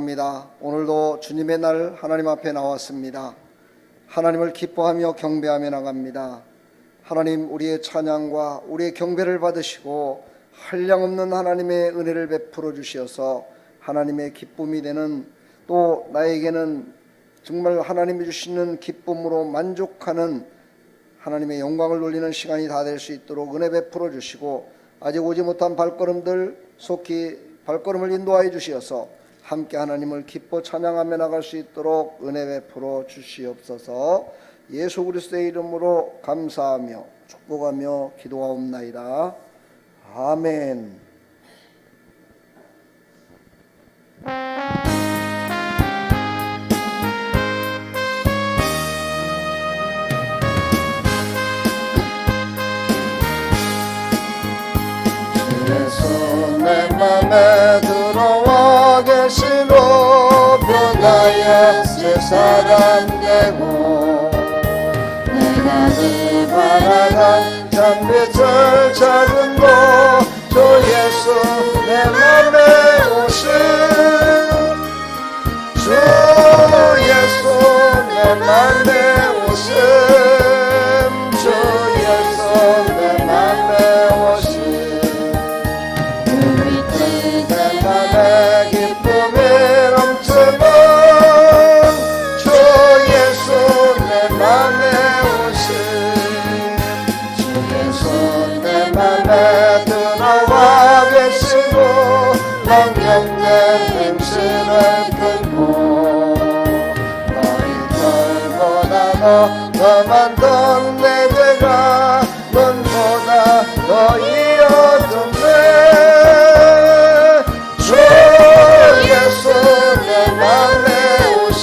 감사합니다. 오늘도 주님의 날 하나님 앞에 나왔습니다. 하나님을 기뻐하며 경배하며 나갑니다. 하나님, 우리의 찬양과 우리의 경배를 받으시고 한량없는 하나님의 은혜를 베풀어 주시어서 하나님의 기쁨이 되는, 또 나에게는 정말 하나님이 주시는 기쁨으로 만족하는 하나님의 영광을 돌리는 시간이 다 될 수 있도록 은혜 베풀어 주시고, 아직 오지 못한 발걸음들 속히 발걸음을 인도하여 주시어서 함께 하나님을 기뻐 찬양하며 나갈 수 있도록 은혜 베풀어 주시옵소서. 예수 그리스도의 이름으로 감사하며 축복하며 기도하옵나이다. 아멘. 예수 내 맘에 들어와 계시고 변하여 새 사람 되고, 내가 늘 바라던 참빛을 찾은도 주 예수 내 맘에 오신, 주 예수 내 맘에 오신, 주 예수 내 맘에 오신, 내 맘에 기쁨이 넘치는 주 예수 내 맘에 오신, 주 예수 내 맘에 들어와 계시고 망령된 행실을 끊고, 너희들보다 더 많던 내 죄가 눈보다 더 이어졌네. 주 예수 내 맘에 오신,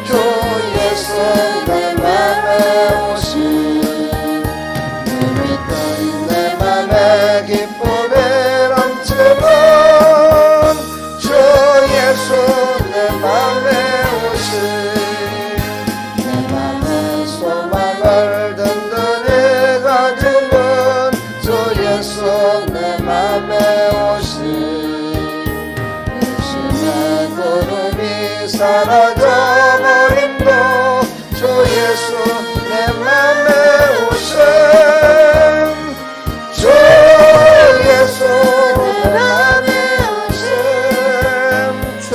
주 예수 내 맘에 오신, 내 맘에 기쁨이 넘치는 주 예수 내 맘에 오신, 내 맘에 소망을 든든히 가지는 주 예수 내 맘에 오신, 의심의 구름이 사라져버림도 주 예수 내 맘에 오신, 주 예수 내 맘에 오신, 주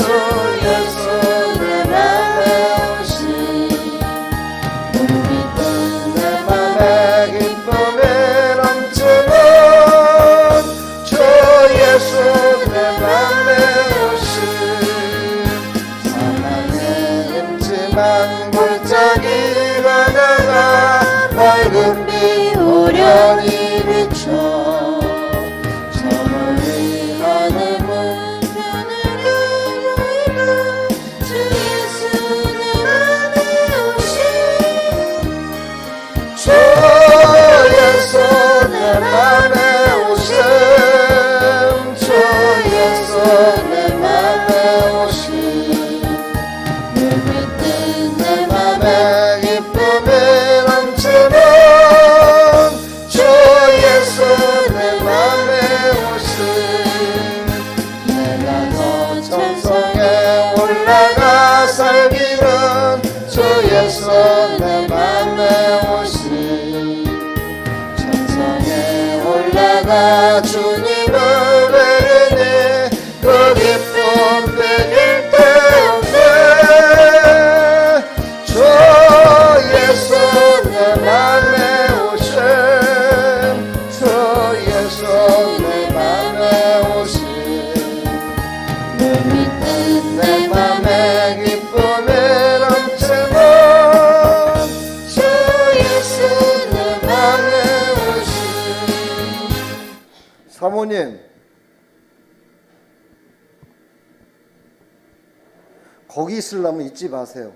예수 내 맘에 오신, 내 맘에 기쁨이 넘치는 주 예수 내 맘에 오신, 사랑의 음침한 골짜기가 나가 밝은 빛 오련히 비춰, 저를 위하는 문편을 열어있는 주 예수 내 맘에 오신, 주 예수 내 맘에 오신, 주 예수 내 맘에 오신, 내 맘에 기쁨이 넘치는 주 예수 내 맘에 오신, 내가 더 천성에 올라가 살기는 주 예수 내 맘에 오신, 천성에 올라가 주님을 뵈니 그 기쁨 빼길 데 없네. 주 예수 내 맘에 오신, 주 예수 내 맘에 오신, 내 맘에 기쁨이 넘치는 주 예수 내 맘에 오신. 사모님, 거기 있으려면 잊지 마세요.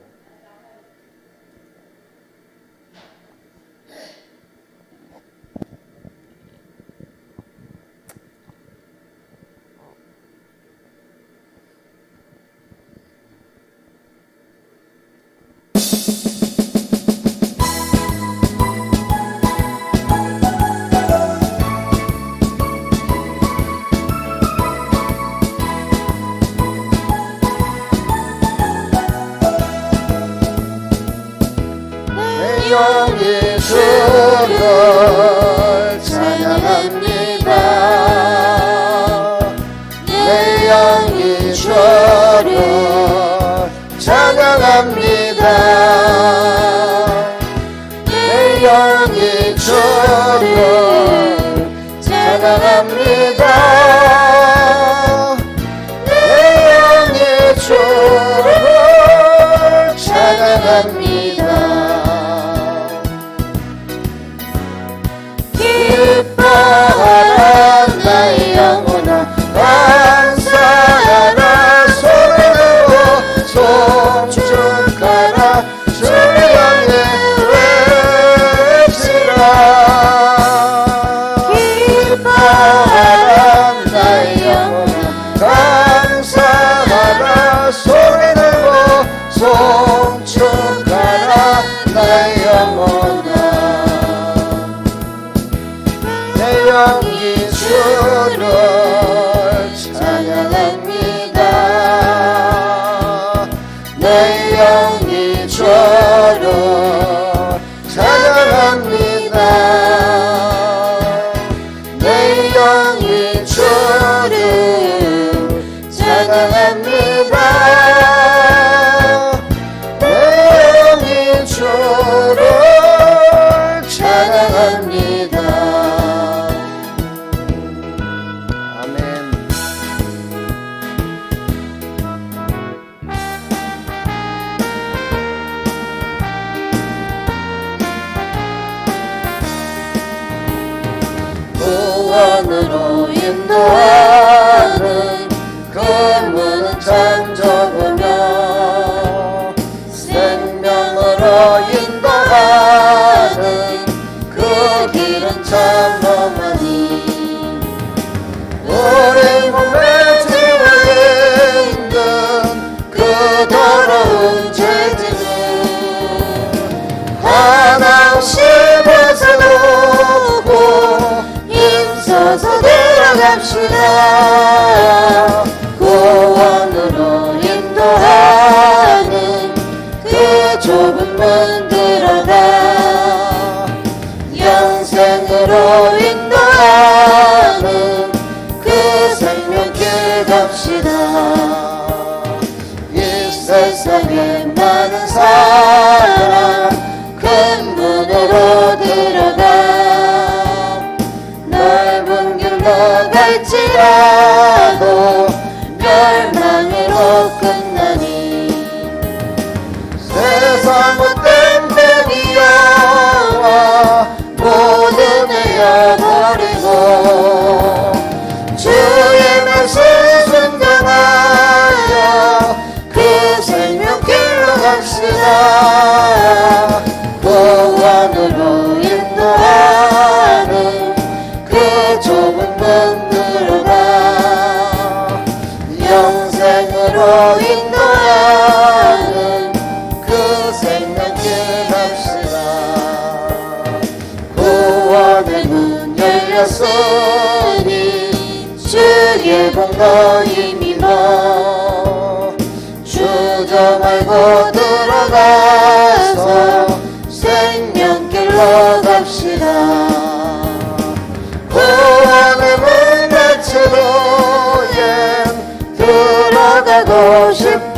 찬양합니다. 기뻐하라 나의 영혼아 감사하라 손을 들고 송축하라 주를 향해 외치라. 기뻐하라 나의 영혼아 감사하라 손을 들고 송축하라 나의 영혼아. 내 영이 주를 찬양합니다. 내 영이 주를 찬양합니다. 내 영이 주를 찬양합니다. 내 영이 주를 찬양합니다. 아멘. 구원으로 인도하는 그 문은 참 좁으며 생명으로 인도하는 그 길은 참 험하니 오랜 몸에 지워야 힘든 그 더러운 죄짐을 하나없이 벗어놓고 힘써서 들어갑시다. 구원으로 인도하는 그 좁은 문 들어가 영생으로 인도하는 그 생명길 갑시다. 이 세상에 많은 사람 큰 문으로 들어가 넓은 길로 갈지라도 멸망으로 끝나니 세상은 땜대기여와 모든 내어버리고 주의 말씀 순종하여 그 생명길로 갑시다. 구원으로 인도하는 그 좁은 문 들어가 영생으로 인도하는 그 생명길 갑시다. 구원의 문 열렸으니 주의 복로 힘입어 주저 말고 들어가서 생명길로 갑시다. 구원의 문 닫혀도 들어가고 싶다.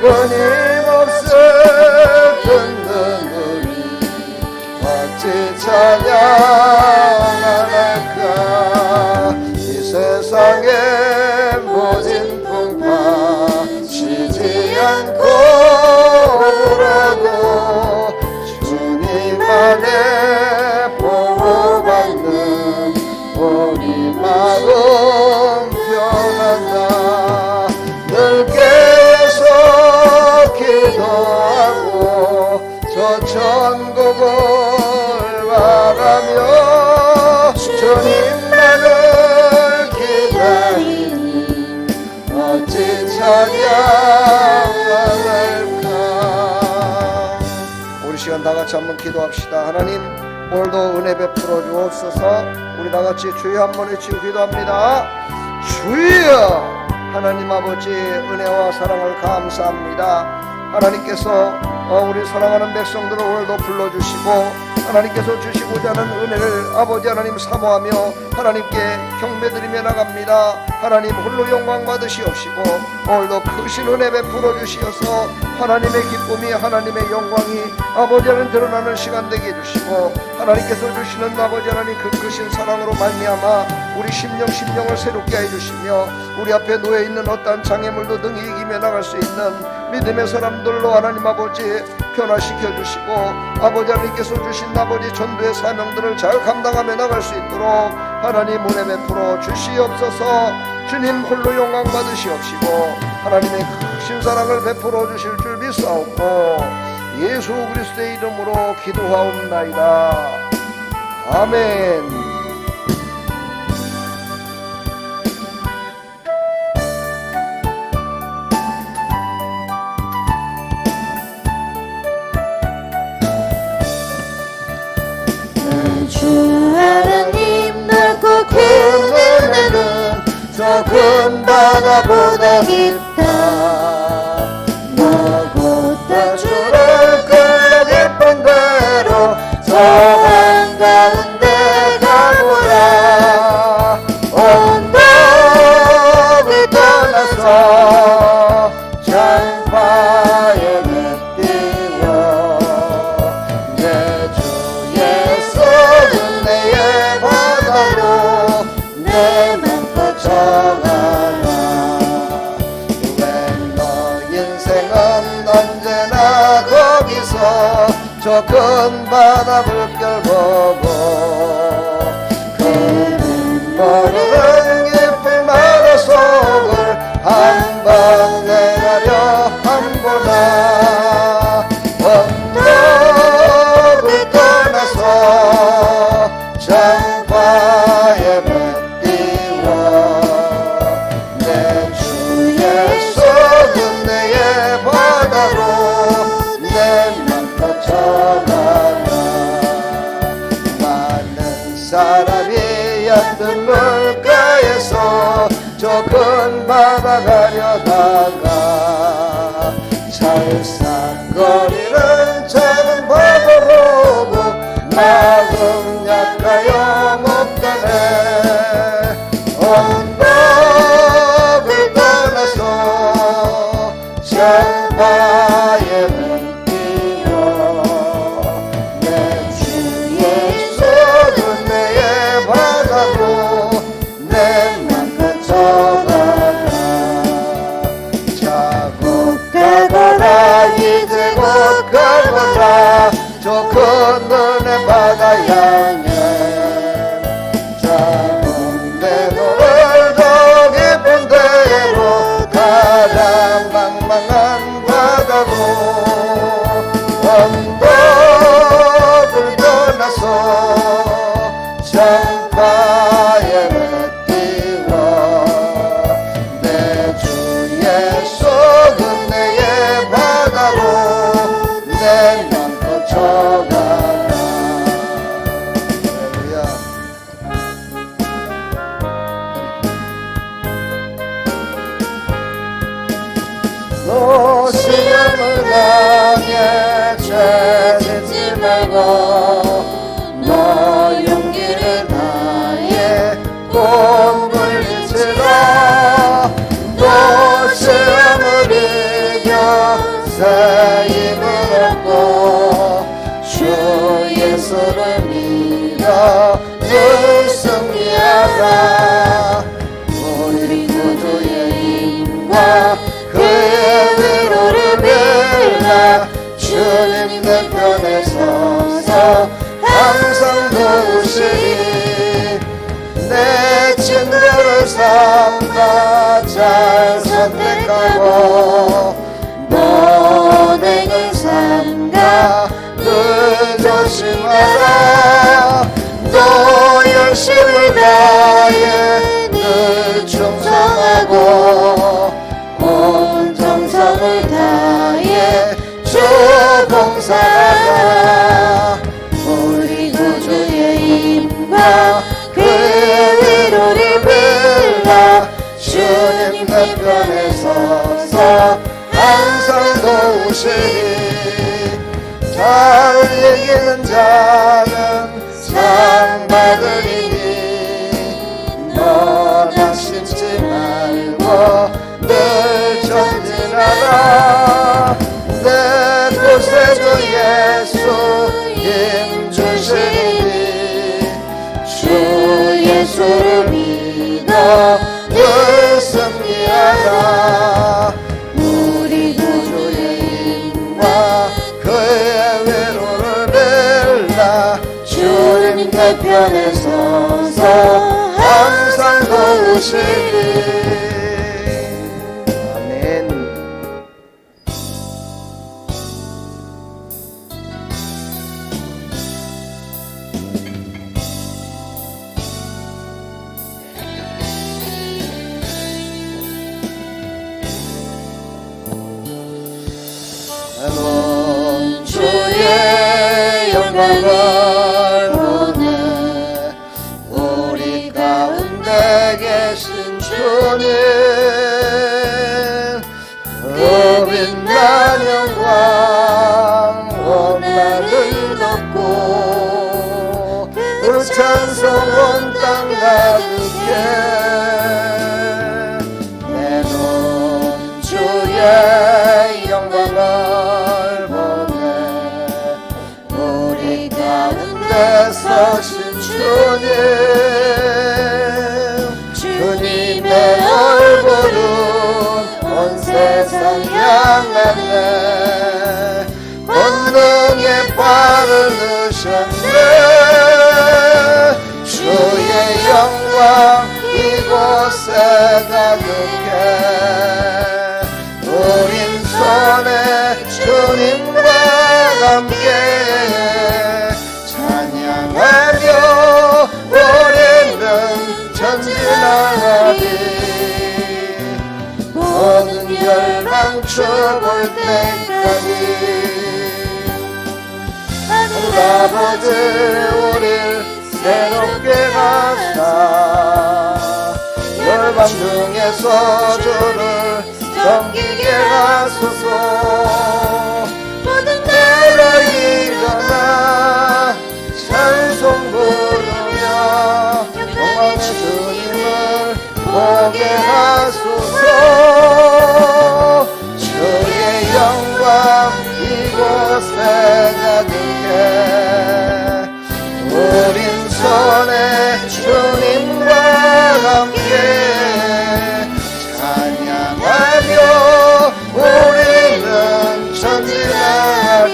끊임없을 듣는 우리 어찌 찬양할까. 이 세상의 모진 풍파 쉬지 않고 울어도 주님 안에 보호받는 우리 마음 변한다. 늘 깨서 기도하고 저 천국을 바라며 주님만을 기다리니 어찌 찬양할까. 우리 시간 다같이 한번 기도합시다. 하나님, 오늘도 은혜 베풀어 주옵소서. 우리 다같이 주여 한번 외치고 기도합니다. 주여. 하나님 아버지, 은혜와 사랑을 감사합니다. 하나님께서 우리 사랑하는 백성들을 오늘도 불러주시고 하나님께서 주시고자 하는 은혜를 아버지 하나님 사모하며 하나님께 경배드리며 나갑니다. 하나님 홀로 영광 받으시옵시고 오늘도 크신 은혜 베풀어 주시어서 하나님의 기쁨이 하나님의 영광이 아버지 하나님 드러나는 시간 되게 해주시고 하나님께서 주시는 아버지 하나님 그 크신 사랑으로 말미암아 우리 심령을 새롭게 해주시며 우리 앞에 놓여있는 어떠한 장애물도 등이 이기며 나갈 수 있는 믿음의 사람들로 하나님 아버지 변화시켜 주시고 아버지 하나님께서 주신 아버지 전도의 사명들을 잘 감당하며 나갈 수 있도록 하나님 은혜 베풀어 주시옵소서. 주님 홀로 영광 받으시옵시고 하나님의 크신 사랑을 베풀어 주실 줄 믿사옵고 예수 그리스도의 이름으로 기도하옵나이다. 아멘. 주 하나님 넓고 큰 은혜는 저 큰 바다보다 깊다. 너고 다주를 끌려 깊은 대로 저 한가운데 가보라. 언덕을 떠나서 장파에 내띄워 내 주 예수 은혜의 바다로 내 맘껏 정하라. 왜 너 인생은 언제나 거기서 저 큰 바다 물결 보고 그는 모르는 깊은 바다 속을 한번 내가려 한보나. 언덕을 떠나서 장파에 뱉띄워 내 주 예수 은혜의 바다로 내 맘껏 전하라. 많은 사람이 얕은 물가에서 저 큰 바다 가려다가 찰싹거리는 작은 바다 보고 마음 약하여 못 가네. 언덕을 떠나서 장파에 뱉띄워 내 주 예수 은혜의 바다로 내 맘껏 전하라. 자국 가거라 이제 곧 가거라 저 큰 은혜 바다 향해. 작은 대로를 더 깊은 데로 가라. 망망한 바다로 언덕을 떠나서 장파에 뱉띄워 내 주 예수 은혜의 바다로 내 맘껏 전하라. 할렐루야. 너 시험을 당해 죄짓지 말고 너 용기를 다해 꼭 물리치라. 너 시험을 이겨 새 힘을 얻고 주 예수를 믿어 늘 승리하라. 우리 구주의 힘과 그의 위로를 빌라. 주님 내 편에 서서 항상 도우시리. 내 친구를 삼가 잘 선택하고 너에게 삼가 늘 조심하라. 너 열심을 다해 늘 충성하고 온 정성을 다해 주 봉사하라. 우리 구주의 힘과 그의 위로를 빌라. 주님 내 편에 서서 항상 도우시리. 잘 이기는 자는 상 받으리니 너 낙심치 말고 늘 전진하라. 내 구세주 예수 힘 주시니 주 예수를 믿어 늘 승리하라. 우리 구주의 힘과 그의 위로를 빌라. 주님 내 편에 서서 항상 도우시리. 아멘. 나는 주의 영광을 보내. 우리 가운데 계신 주님 그 빛난 영광 온 나를 덮고 그 찬송 온 땅 가득해. 내 눈 주의 영광을 보내. 우리 가운데 서신 주님 주님의 얼굴은 온 세상 향하네. 권능의 발을 드셨네. 주의 영광 이곳에 가득해. 우린 손에 주님과 함께 찬양하며 우리는 전진하리. 모든 열방 죽을 때까지 하늘 아버지 우릴 새롭게 하사 열방 중에서 주를 섬기게 하소서. 모든 날로 일어나 찬송 부르며 영광의 주님을 보게 하소서. 주의 영광 이곳에 가득해. 우린 손에 주님과 함께 찬양하며 우리는 전진하리.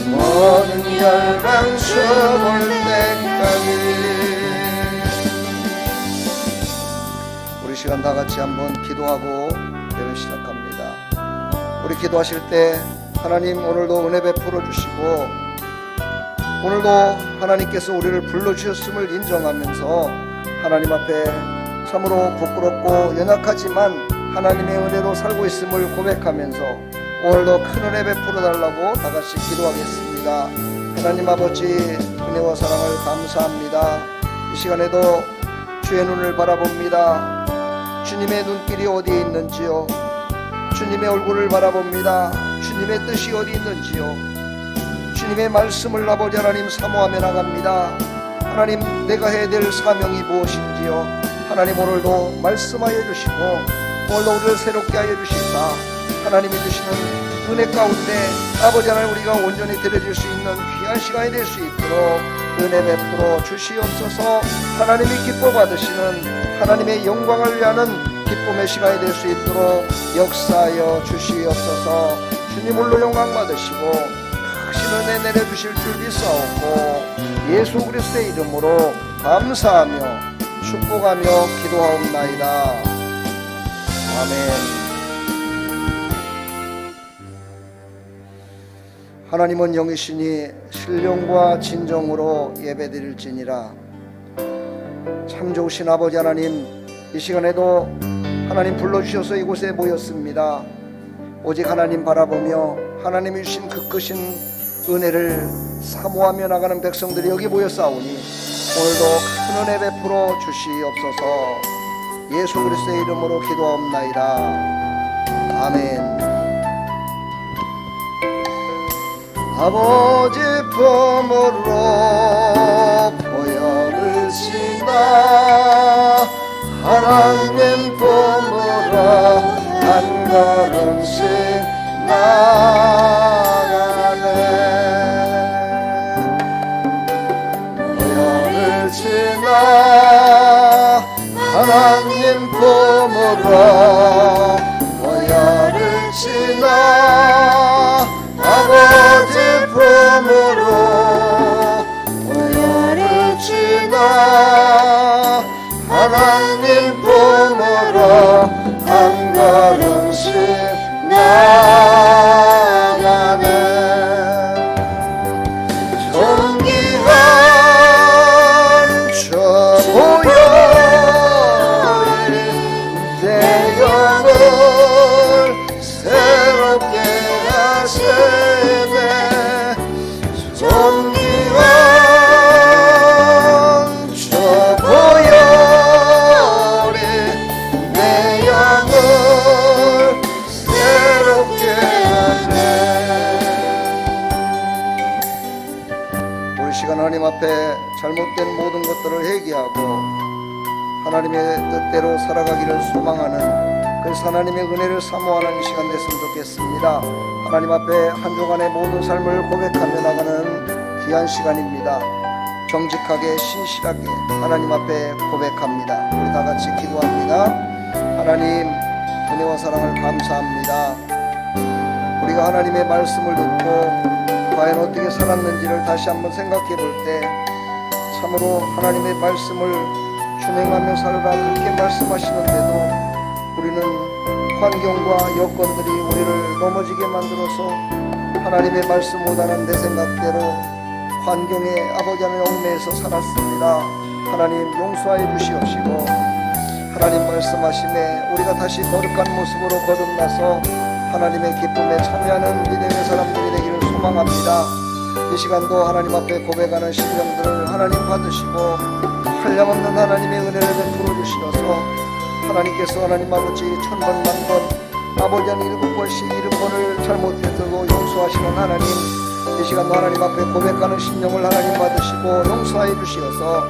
모든 열방 죽을 때까지. 우리 시간 다 같이 한번 기도하고 예배 시작합니다. 우리 기도하실 때 하나님 오늘도 은혜 베풀어 주시고 오늘도 하나님께서 우리를 불러주셨음을 인정하면서 하나님 앞에 참으로 부끄럽고 연약하지만 하나님의 은혜로 살고 있음을 고백하면서 오늘도 큰 은혜 베풀어 달라고 다 같이 기도하겠습니다. 하나님 아버지 은혜와 사랑을 감사합니다. 이 시간에도 주의 눈을 바라봅니다. 주님의 눈길이 어디에 있는지요. 주님의 얼굴을 바라봅니다. 주님의 뜻이 어디 있는지요. 주님의 말씀을 아버지 하나님 사모하며 나갑니다. 하나님 내가 해야 될 사명이 무엇인지요. 하나님 오늘도 말씀하여 주시고 오늘도 우리를 새롭게 하여 주시사 하나님이 주시는 은혜 가운데 아버지 하나님 우리가 온전히 드려질 수 있는 귀한 시간이 될 수 있도록 은혜 베풀어 주시옵소서. 하나님이 기뻐 받으시는 하나님의 영광을 위하는 기쁨의 시간이 될 수 있도록 역사하여 주시옵소서. 주님 홀로 영광 받으시고 크신 은혜 내려주실 줄 믿사옵고 예수 그리스도의 이름으로 감사하며 축복하며 기도하옵나이다. 아멘. 하나님은 영이시니 신령과 진정으로 예배드릴지니라. 참 좋으신 아버지 하나님, 이 시간에도 하나님 불러주셔서 이곳에 모였습니다. 오직 하나님 바라보며 하나님이 주신 그 크신 은혜를 사모하며 나가는 백성들이 여기 모였사오니 오늘도 큰 은혜 베풀어 주시옵소서. 예수 그리스도의 이름으로 기도하옵나이다. 아멘. 아버지 품으로 보혈을 신다 하나님 품으로 한 걸음씩 나가네. 보혈을 신다 하나님 품으로 보혈을 신다 아버지 품으로 보혈을 치나 하나님 품으로 한 걸음씩 나가네. 존귀한 저 보혈이 내 영을 새롭게 하시네. 존귀한 저 보혈이 내 영을 새롭게 하네. 우리 시간 하나님 앞에 잘못된 모든 것들을 회개하고 하나님의 뜻대로 살아가기를 소망하는 그래서 하나님의 은혜를 사모하는 이 시간 됐으면 좋겠습니다. 하나님 앞에 한 주간의 모든 삶을 고백하며 나가는 귀한 시간입니다. 정직하게 신실하게 하나님 앞에 고백합니다. 우리 다 같이 기도합니다. 하나님 은혜와 사랑을 감사합니다. 우리가 하나님의 말씀을 듣고 과연 어떻게 살았는지를 다시 한번 생각해 볼 때 참으로 하나님의 말씀을 준행하며 살으라 그렇게 말씀하시는데도 우리는 환경과 여건들이 우리를 넘어지게 만들어서 하나님의 말씀 못하는 내 생각대로 환경에 아버지 하나님 얽매여서 살았습니다. 하나님 용서하여 주시옵시고 하나님 말씀하심에 우리가 다시 거룩한 모습으로 거듭나서 하나님의 기쁨에 참여하는 믿음의 사람들이 되기를 소망합니다. 이 시간도 하나님 앞에 고백하는 심령들을 하나님 받으시고 한량없는 하나님의 은혜를 베풀어 주시어서 하나님께서 하나님 아버지 천번 만번 아버지 한 7번씩 7번을 잘못해도 용서하시는 하나님, 이 시간도 하나님 앞에 고백하는 심령을 하나님 받으시고 용서하여 주시어서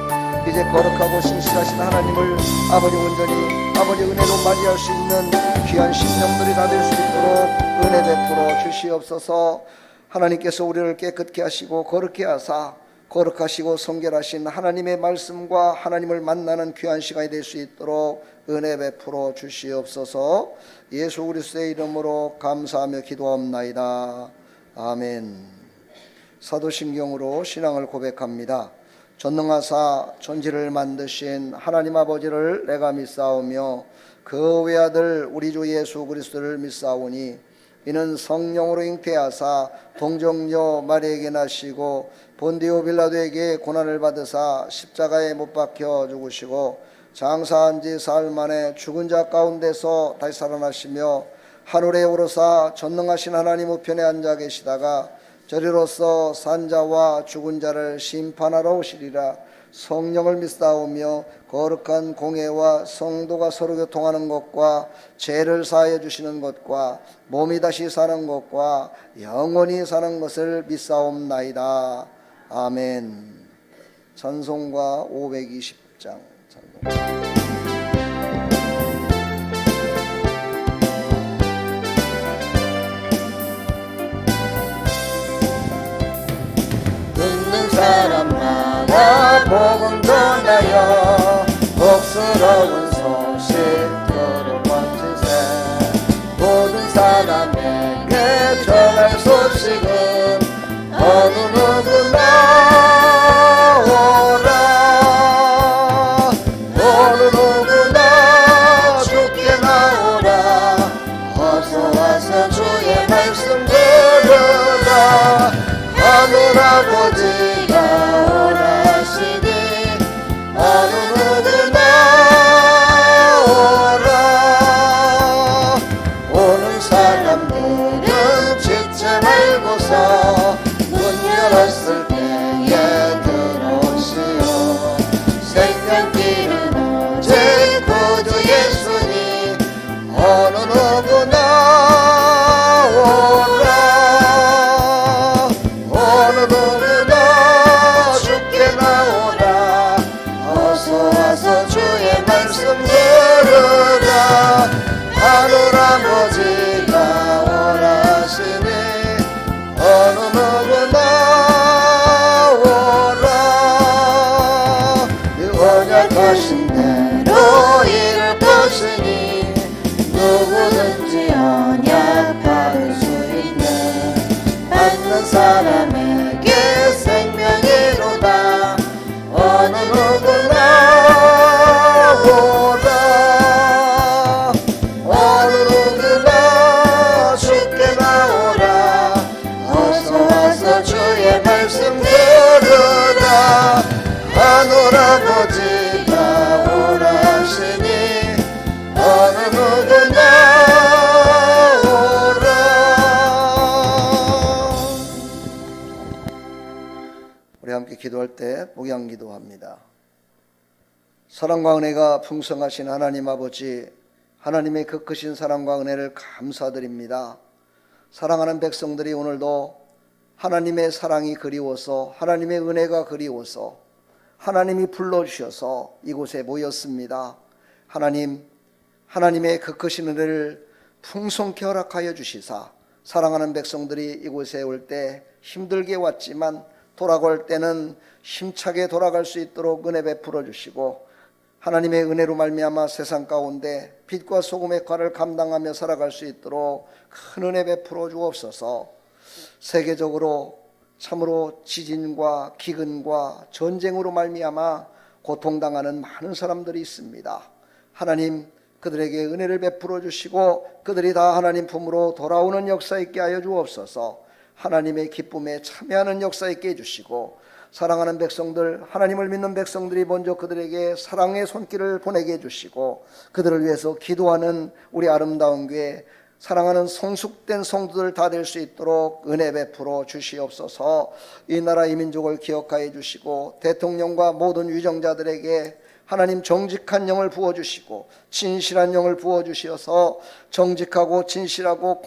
이제 거룩하고 신실하신 하나님을 아버지 온전히 아버지 은혜로 맞이할 수 있는 귀한 심령들이 다 될 수 있도록 은혜 베풀어 주시옵소서. 하나님께서 우리를 깨끗게 하시고 거룩게 하사 거룩하시고 성결하신 하나님의 말씀과 하나님을 만나는 귀한 시간이 될 수 있도록 은혜 베풀어 주시옵소서. 예수 그리스도의 이름으로 감사하며 기도하옵나이다. 아멘. 사도신경으로 신앙을 고백합니다. 전능하사 천지를 만드신 하나님 아버지를 내가 믿사오며 그 외아들 우리 주 예수 그리스도를 믿사오니 이는 성령으로 잉태하사 동정녀 마리에게 나시고 본디오 빌라도에게 고난을 받으사 십자가에 못 박혀 죽으시고 장사한 지 사흘 만에 죽은 자 가운데서 다시 살아나시며 하늘에 오르사 전능하신 하나님 우편에 앉아 계시다가 저리로서 산자와 죽은 자를 심판하러 오시리라. 성령을 믿사오며 거룩한 공회와 성도가 서로 교통하는 것과 죄를 사하여 주시는 것과 몸이 다시 사는 것과 영원히 사는 것을 믿사옵나이다. 아멘. 찬송가 520장 찬송. 자 복음 전하여 복스러운 소식 들어번지세 모든 사람에게 전할 소식은 어느 누구나 오라 어느 누구나 주께 나오라 어서 와서 주의 말씀 들으라 하늘 아버지가 오라 하시니 어느 누구나 오라 오는 사람들은 지체 말고서 문 열었을 때에 들어오시오 생명길은 오직 구주 예수니 어느 누구나 오라 어느 누구나 주께 나오라 어서 와서 주의 말씀 들으라 하늘 아버지가 오라 하시니 어느 누구나 오라 언약하신 대로 이룰 것이니 누구든지 언약 받을 수 있는 받는 사람에게 생명이로다 어느 누구나 오라 어느 누구나 주께 나오라 어서 와서 주의 말씀 들으라 하늘 아버지가 오라 하시니 어느 누구나 오라 우리 함께 기도할 때 목양 기도합니다. 사랑과 은혜가 풍성하신 하나님 아버지 하나님의 그 크신 사랑과 은혜를 감사드립니다. 사랑하는 백성들이 오늘도 하나님의 사랑이 그리워서 하나님의 은혜가 그리워서 하나님이 불러주셔서 이곳에 모였습니다. 하나님의 그 크신 은혜를 풍성케 허락하여 주시사 사랑하는 백성들이 이곳에 올 때 힘들게 왔지만 돌아갈 때는 힘차게 돌아갈 수 있도록 은혜 베풀어 주시고 하나님의 은혜로 말미암아 세상 가운데 빛과 소금의 역할을 감당하며 살아갈 수 있도록 큰 은혜 베풀어 주옵소서. 세계적으로 참으로 지진과 기근과 전쟁으로 말미암아 고통당하는 많은 사람들이 있습니다. 하나님 그들에게 은혜를 베풀어 주시고 그들이 다 하나님 품으로 돌아오는 역사 있게 하여 주옵소서. 하나님의 기쁨에 참여하는 역사 있게 해주시고 사랑하는 백성들 하나님을 믿는 백성들이 먼저 그들에게 사랑의 손길을 보내게 해주시고 그들을 위해서 기도하는 우리 아름다운 교회 사랑하는 성숙된 성도들 다 될 수 있도록 은혜 베풀어 주시옵소서. 이 나라 이 민족을 기억하여 주시고 대통령과 모든 위정자들에게 하나님 정직한 영을 부어주시고 진실한 영을 부어주셔서 정직하고 진실하고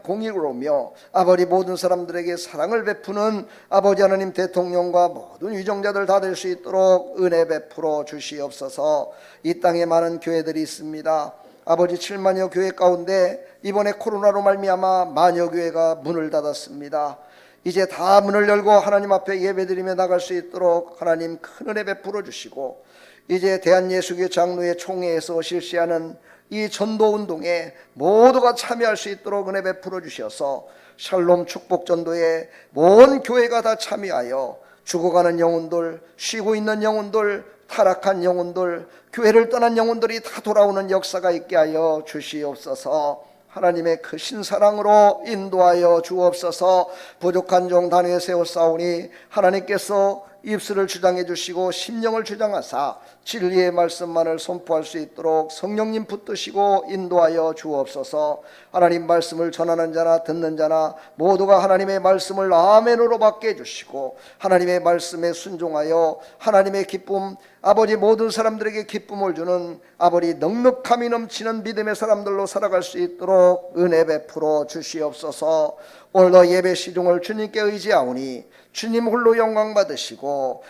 공의로우며 아버지 모든 사람들에게 사랑을 베푸는 아버지 하나님 대통령과 모든 위정자들 다 될 수 있도록 은혜 베풀어 주시옵소서. 이 땅에 많은 교회들이 있습니다. 아버지 7만여 교회 가운데 이번에 코로나로 말미암아 만여 교회가 문을 닫았습니다. 이제 다 문을 열고 하나님 앞에 예배드리며 나갈 수 있도록 하나님 큰 은혜 베풀어 주시고 이제 대한예수교 장로회 총회에서 실시하는 이 전도운동에 모두가 참여할 수 있도록 은혜 베풀어 주셔서 샬롬 축복전도에 모든 교회가 다 참여하여 죽어가는 영혼들, 쉬고 있는 영혼들, 타락한 영혼들, 교회를 떠난 영혼들이 다 돌아오는 역사가 있게 하여 주시옵소서. 하나님의 크신 사랑으로 인도하여 주옵소서. 부족한 종 단위에 세웠사오니 하나님께서 입술을 주장해 주시고 심령을 주장하사 진리의 말씀만을 선포할 수 있도록 성령님 붙드시고 인도하여 주옵소서. 하나님 말씀을 전하는 자나 듣는 자나 모두가 하나님의 말씀을 아멘으로 받게 해주시고 하나님의 말씀에 순종하여 하나님의 기쁨 아버지 모든 사람들에게 기쁨을 주는 아버지 넉넉함이 넘치는 믿음의 사람들로 살아갈 수 있도록 은혜 베풀어 주시옵소서. 오늘도 예배 시중을 주님께 의지하오니 주님 홀로 영광 받으시고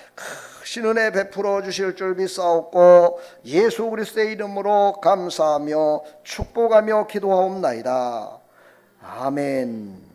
크신 은혜 베풀어 주실 줄 믿사옵고 예수 그리스도의 이름으로 감사하며 축복하며 기도하옵나이다. 아멘.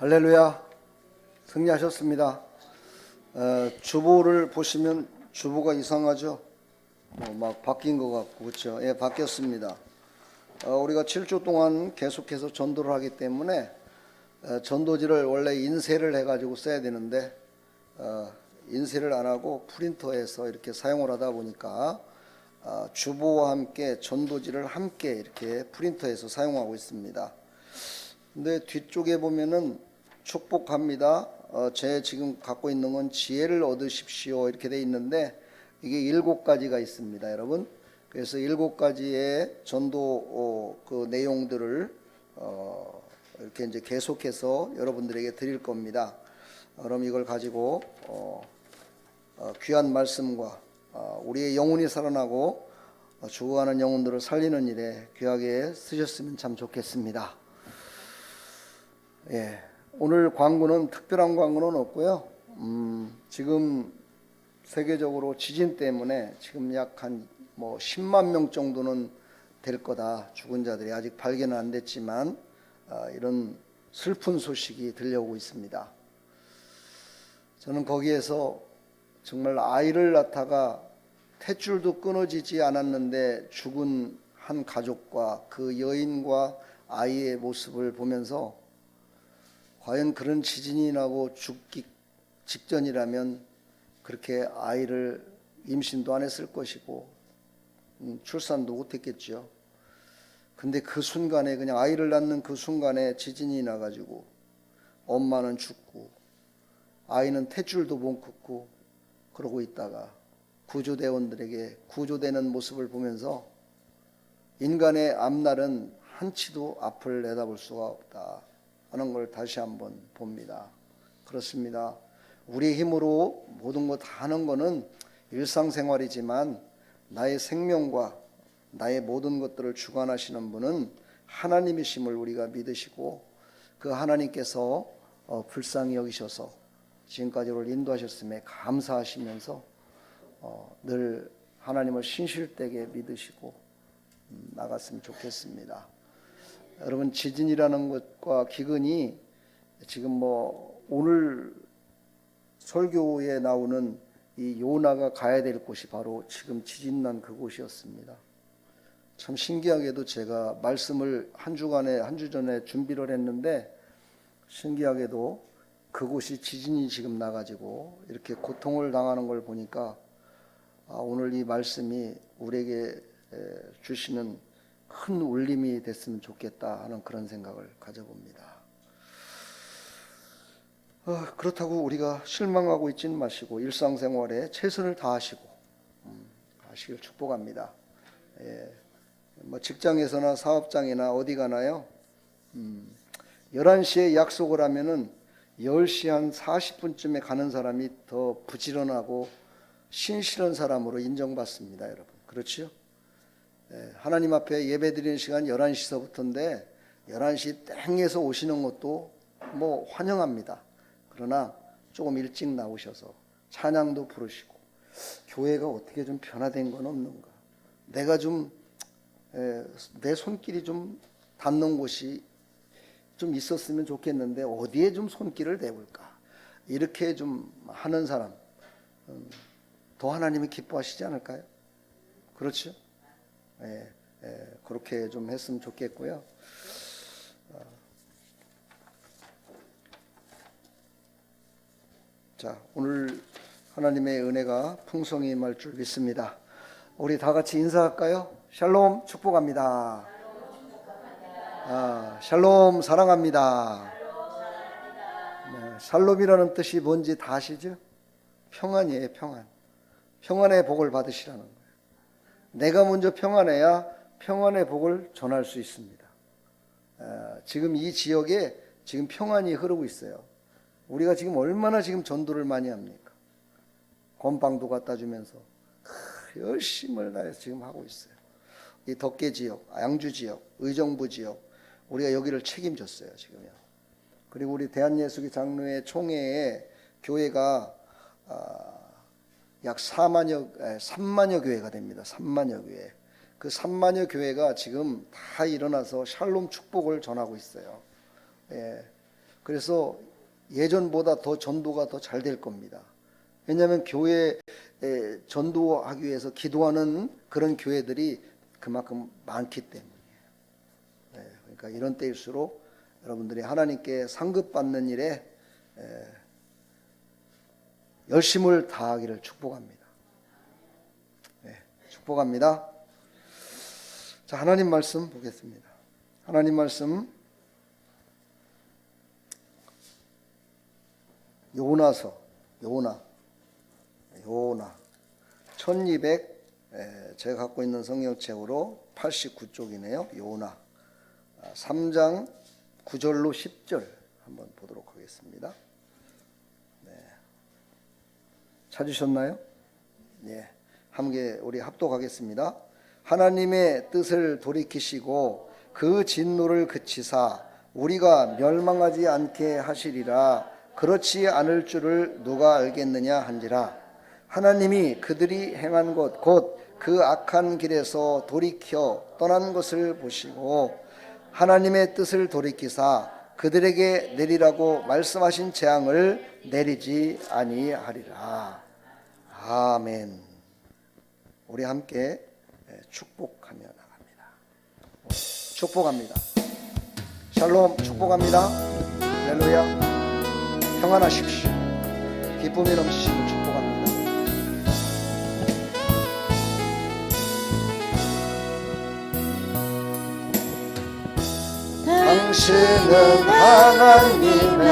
할렐루야. 승리하셨습니다. 주보를 보시면 주보가 이상하죠? 막 바뀐 것 같고, 그렇죠? 예, 바뀌었습니다. 우리가 7주 동안 계속해서 전도를 하기 때문에 전도지를 원래 인쇄를 해가지고 써야 되는데 인쇄를 안 하고 프린터에서 이렇게 사용을 하다 보니까 주보와 함께 전도지를 함께 이렇게 프린터에서 사용하고 있습니다. 근데 뒤쪽에 보면은 축복합니다. 제 지금 갖고 있는 건 지혜를 얻으십시오 이렇게 돼 있는데 이게 7가지가 있습니다, 여러분. 그래서 7가지의 전도 그 내용들을 이렇게 이제 계속해서 여러분들에게 드릴 겁니다. 그럼 이걸 가지고 귀한 말씀과 우리의 영혼이 살아나고 죽어가는 영혼들을 살리는 일에 귀하게 쓰셨으면 참 좋겠습니다. 예, 오늘 광고는 특별한 광고는 없고요. 지금 세계적으로 지진 때문에 지금 약 한 10만 명 정도는 될 거다. 죽은 자들이 아직 발견은 안 됐지만 이런 슬픈 소식이 들려오고 있습니다. 저는 거기에서 정말 아이를 낳다가 탯줄도 끊어지지 않았는데 죽은 한 가족과 그 여인과 아이의 모습을 보면서 과연 그런 지진이 나고 죽기 직전이라면 그렇게 아이를 임신도 안 했을 것이고 출산도 못했겠죠. 근데 그 순간에 그냥 아이를 낳는 그 순간에 지진이 나가지고 엄마는 죽고 아이는 탯줄도 못 긋고 그러고 있다가 구조대원들에게 구조되는 모습을 보면서 인간의 앞날은 한치도 앞을 내다볼 수가 없다 하는 걸 다시 한번 봅니다. 그렇습니다. 우리의 힘으로 모든 것 다 하는 것은 일상생활이지만 나의 생명과 나의 모든 것들을 주관하시는 분은 하나님이심을 우리가 믿으시고 그 하나님께서 불쌍히 여기셔서 지금까지 우리를 인도하셨음에 감사하시면서 늘 하나님을 신실되게 믿으시고 나갔으면 좋겠습니다. 여러분, 지진이라는 것과 기근이 지금 오늘 설교에 나오는 이 요나가 가야 될 곳이 바로 지금 지진 난 그곳이었습니다. 참 신기하게도 제가 말씀을 한 주 전에 준비를 했는데 신기하게도 그곳이 지진이 지금 나가지고 이렇게 고통을 당하는 걸 보니까 오늘 이 말씀이 우리에게 주시는 큰 울림이 됐으면 좋겠다 하는 그런 생각을 가져봅니다. 그렇다고 우리가 실망하고 있지는 마시고 일상생활에 최선을 다하시고 하시길 축복합니다. 예, 직장에서나 사업장이나 어디 가나요? 11시에 약속을 하면은 10시 한 40분쯤에 가는 사람이 더 부지런하고 신실한 사람으로 인정받습니다, 여러분. 그렇죠? 예, 하나님 앞에 예배드리는 시간 11시서부터인데 11시 땡에서 오시는 것도 환영합니다. 그러나 조금 일찍 나오셔서 찬양도 부르시고 교회가 어떻게 좀 변화된 건 없는가? 내가 좀 내 손길이 좀 닿는 곳이 좀 있었으면 좋겠는데 어디에 좀 손길을 대볼까? 이렇게 좀 하는 사람 더 하나님이 기뻐하시지 않을까요? 그렇죠? 그렇게 좀 했으면 좋겠고요. 자, 오늘 하나님의 은혜가 풍성히 임할 줄 믿습니다. 우리 다 같이 인사할까요? 샬롬 축복합니다. 샬롬 사랑합니다. 네, 샬롬이라는 뜻이 뭔지 다 아시죠? 평안이에요, 평안. 평안의 복을 받으시라는 거예요. 내가 먼저 평안해야 평안의 복을 전할 수 있습니다. 지금 이 지역에 지금 평안이 흐르고 있어요. 우리가 지금 얼마나 지금 전도를 많이 합니까? 건빵도 갖다 주면서 열심을 다해서 지금 하고 있어요. 이 덕계 지역, 양주 지역, 의정부 지역 우리가 여기를 책임졌어요, 지금요. 그리고 우리 대한예수교 장로회 총회에 교회가 약 3만여 교회가 됩니다. 3만여 교회. 그 3만여 교회가 지금 다 일어나서 샬롬 축복을 전하고 있어요. 예. 그래서 예전보다 더 전도가 더 잘 될 겁니다. 왜냐하면 교회에 전도하기 위해서 기도하는 그런 교회들이 그만큼 많기 때문이에요. 그러니까 이런 때일수록 여러분들이 하나님께 상급받는 일에 열심을 다하기를 축복합니다. 축복합니다. 자, 하나님 말씀 보겠습니다. 하나님 말씀 요나 1200 제가 갖고 있는 성경책으로 89쪽이네요. 요나 3장 9절로 10절 한번 보도록 하겠습니다. 찾으셨나요? 네, 함께 우리 합독하겠습니다. 하나님의 뜻을 돌이키시고 그 진노를 그치사 우리가 멸망하지 않게 하시리라. 그렇지 않을 줄을 누가 알겠느냐 한지라. 하나님이 그들이 행한 것 곧 그 악한 길에서 돌이켜 떠난 것을 보시고 하나님의 뜻을 돌이키사 그들에게 내리라고 말씀하신 재앙을 내리지 아니하리라. 아멘. 우리 함께 축복하며 나갑니다. 축복합니다. 샬롬 축복합니다. 할렐루야. 평안하십시오. 기쁨이 넘치시고 축복합니다. 당신은 하나님의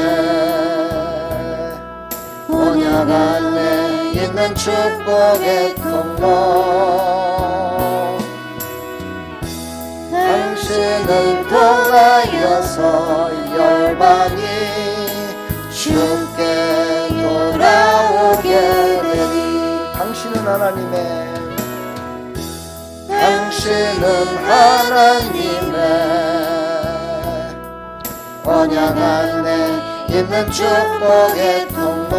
언약 안에 있는 축복의 통로. 당신을 통하여서 열방이 주께 돌아오게 되리. 당신은 하나님의 언약 안에 있는 축복의 통로.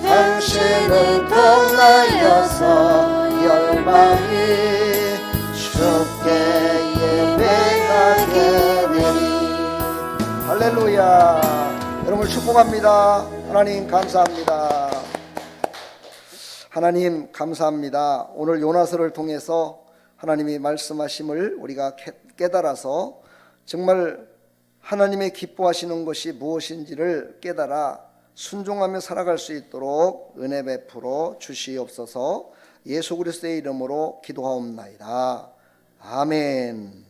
당신을 통하여서 열방이 주께 예배하게 되리. 할렐루야. 여러분을 축복합니다. 하나님 감사합니다. 하나님 감사합니다. 오늘 요나서를 통해서 하나님이 말씀하심을 우리가 깨달아서 정말 하나님의 기뻐하시는 것이 무엇인지를 깨달아 순종하며 살아갈 수 있도록 은혜 베풀어 주시옵소서. 예수 그리스도의 이름으로 기도하옵나이다. 아멘.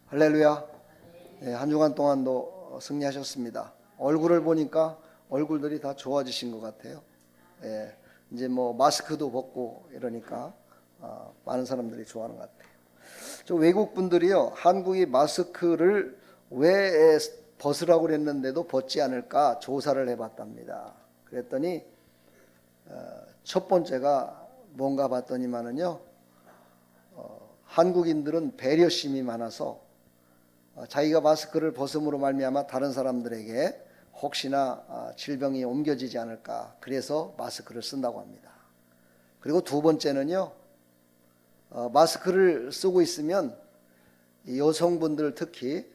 할렐루야. 한 주간 동안도 승리하셨습니다. 얼굴을 보니까 얼굴들이 다 좋아지신 것 같아요. 이제 뭐 마스크도 벗고 이러니까 많은 사람들이 좋아하는 것 같아요. 저 외국 분들이요, 한국이 마스크를 왜 벗으라고 그랬는데도 벗지 않을까 조사를 해봤답니다. 그랬더니 첫 번째가 뭔가 봤더니만은요, 한국인들은 배려심이 많아서 자기가 마스크를 벗음으로 말미암아 다른 사람들에게 혹시나 질병이 옮겨지지 않을까, 그래서 마스크를 쓴다고 합니다. 그리고 두 번째는요, 마스크를 쓰고 있으면 여성분들 특히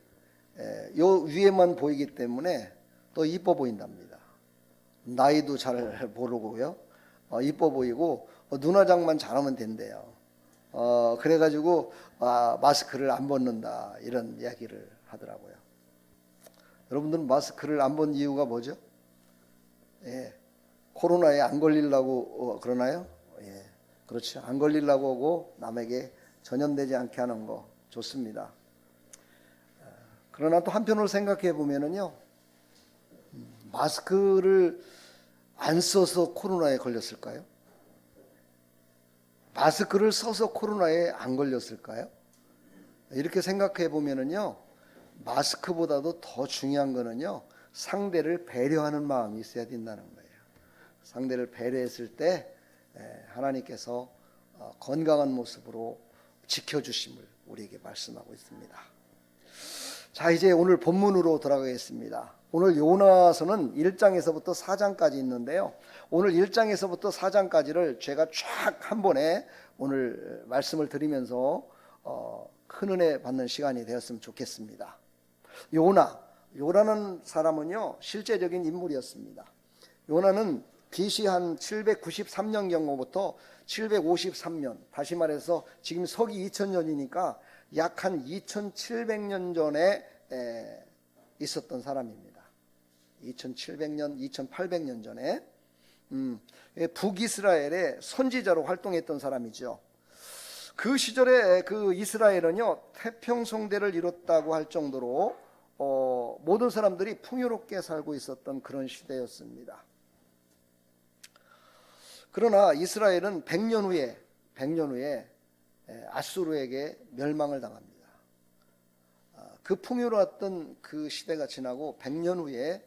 요 위에만 보이기 때문에 또 이뻐 보인답니다. 나이도 잘 모르고요, 이뻐 보이고 눈화장만 잘하면 된대요. 그래가지고 마스크를 안 벗는다, 이런 이야기를 하더라고요. 여러분들은 마스크를 안 벗는 이유가 뭐죠? 코로나에 안 걸리려고 그러나요? 그렇죠. 안 걸리려고 하고 남에게 전염되지 않게 하는 거 좋습니다. 그러나 또 한편으로 생각해 보면은요, 마스크를 안 써서 코로나에 걸렸을까요? 마스크를 써서 코로나에 안 걸렸을까요? 이렇게 생각해 보면은요, 마스크보다도 더 중요한 거는요, 상대를 배려하는 마음이 있어야 된다는 거예요. 상대를 배려했을 때 하나님께서 건강한 모습으로 지켜주심을 우리에게 말씀하고 있습니다. 자, 이제 오늘 본문으로 들어가겠습니다. 오늘 요나서는 1장에서부터 4장까지 있는데요, 오늘 1장에서부터 4장까지를 제가 쫙 한 번에 오늘 말씀을 드리면서 큰 은혜 받는 시간이 되었으면 좋겠습니다. 요나는 사람은요 실제적인 인물이었습니다. 요나는 BC 한 793년경부터 753년, 다시 말해서 지금 서기 2000년이니까 약 한 2700년 전에 있었던 사람입니다. 2700년, 2800년 전에 북이스라엘의 선지자로 활동했던 사람이죠. 그 시절에 그 이스라엘은요 태평성대를 이뤘다고 할 정도로 모든 사람들이 풍요롭게 살고 있었던 그런 시대였습니다. 그러나 이스라엘은 100년 후에 아수르에게 멸망을 당합니다. 그 풍요로웠던 그 시대가 지나고 100년 후에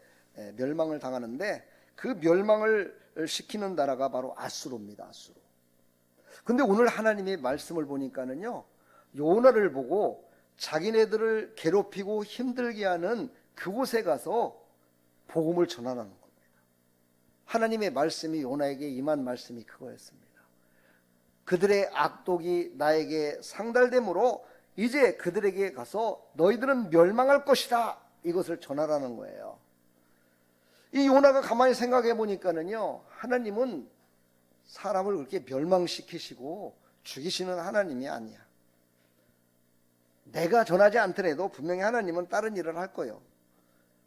멸망을 당하는데 그 멸망을 시키는 나라가 바로 아수르입니다. 아수르. 근데 오늘 하나님의 말씀을 보니까는요 요나를 보고 자기네들을 괴롭히고 힘들게 하는 그곳에 가서 복음을 전하는 겁니다. 하나님의 말씀이 요나에게 임한 말씀이 그거였습니다. 그들의 악독이 나에게 상달됨으로 이제 그들에게 가서 너희들은 멸망할 것이다, 이것을 전하라는 거예요. 이 요나가 가만히 생각해 보니까는요 하나님은 사람을 그렇게 멸망시키시고 죽이시는 하나님이 아니야. 내가 전하지 않더라도 분명히 하나님은 다른 일을 할 거예요.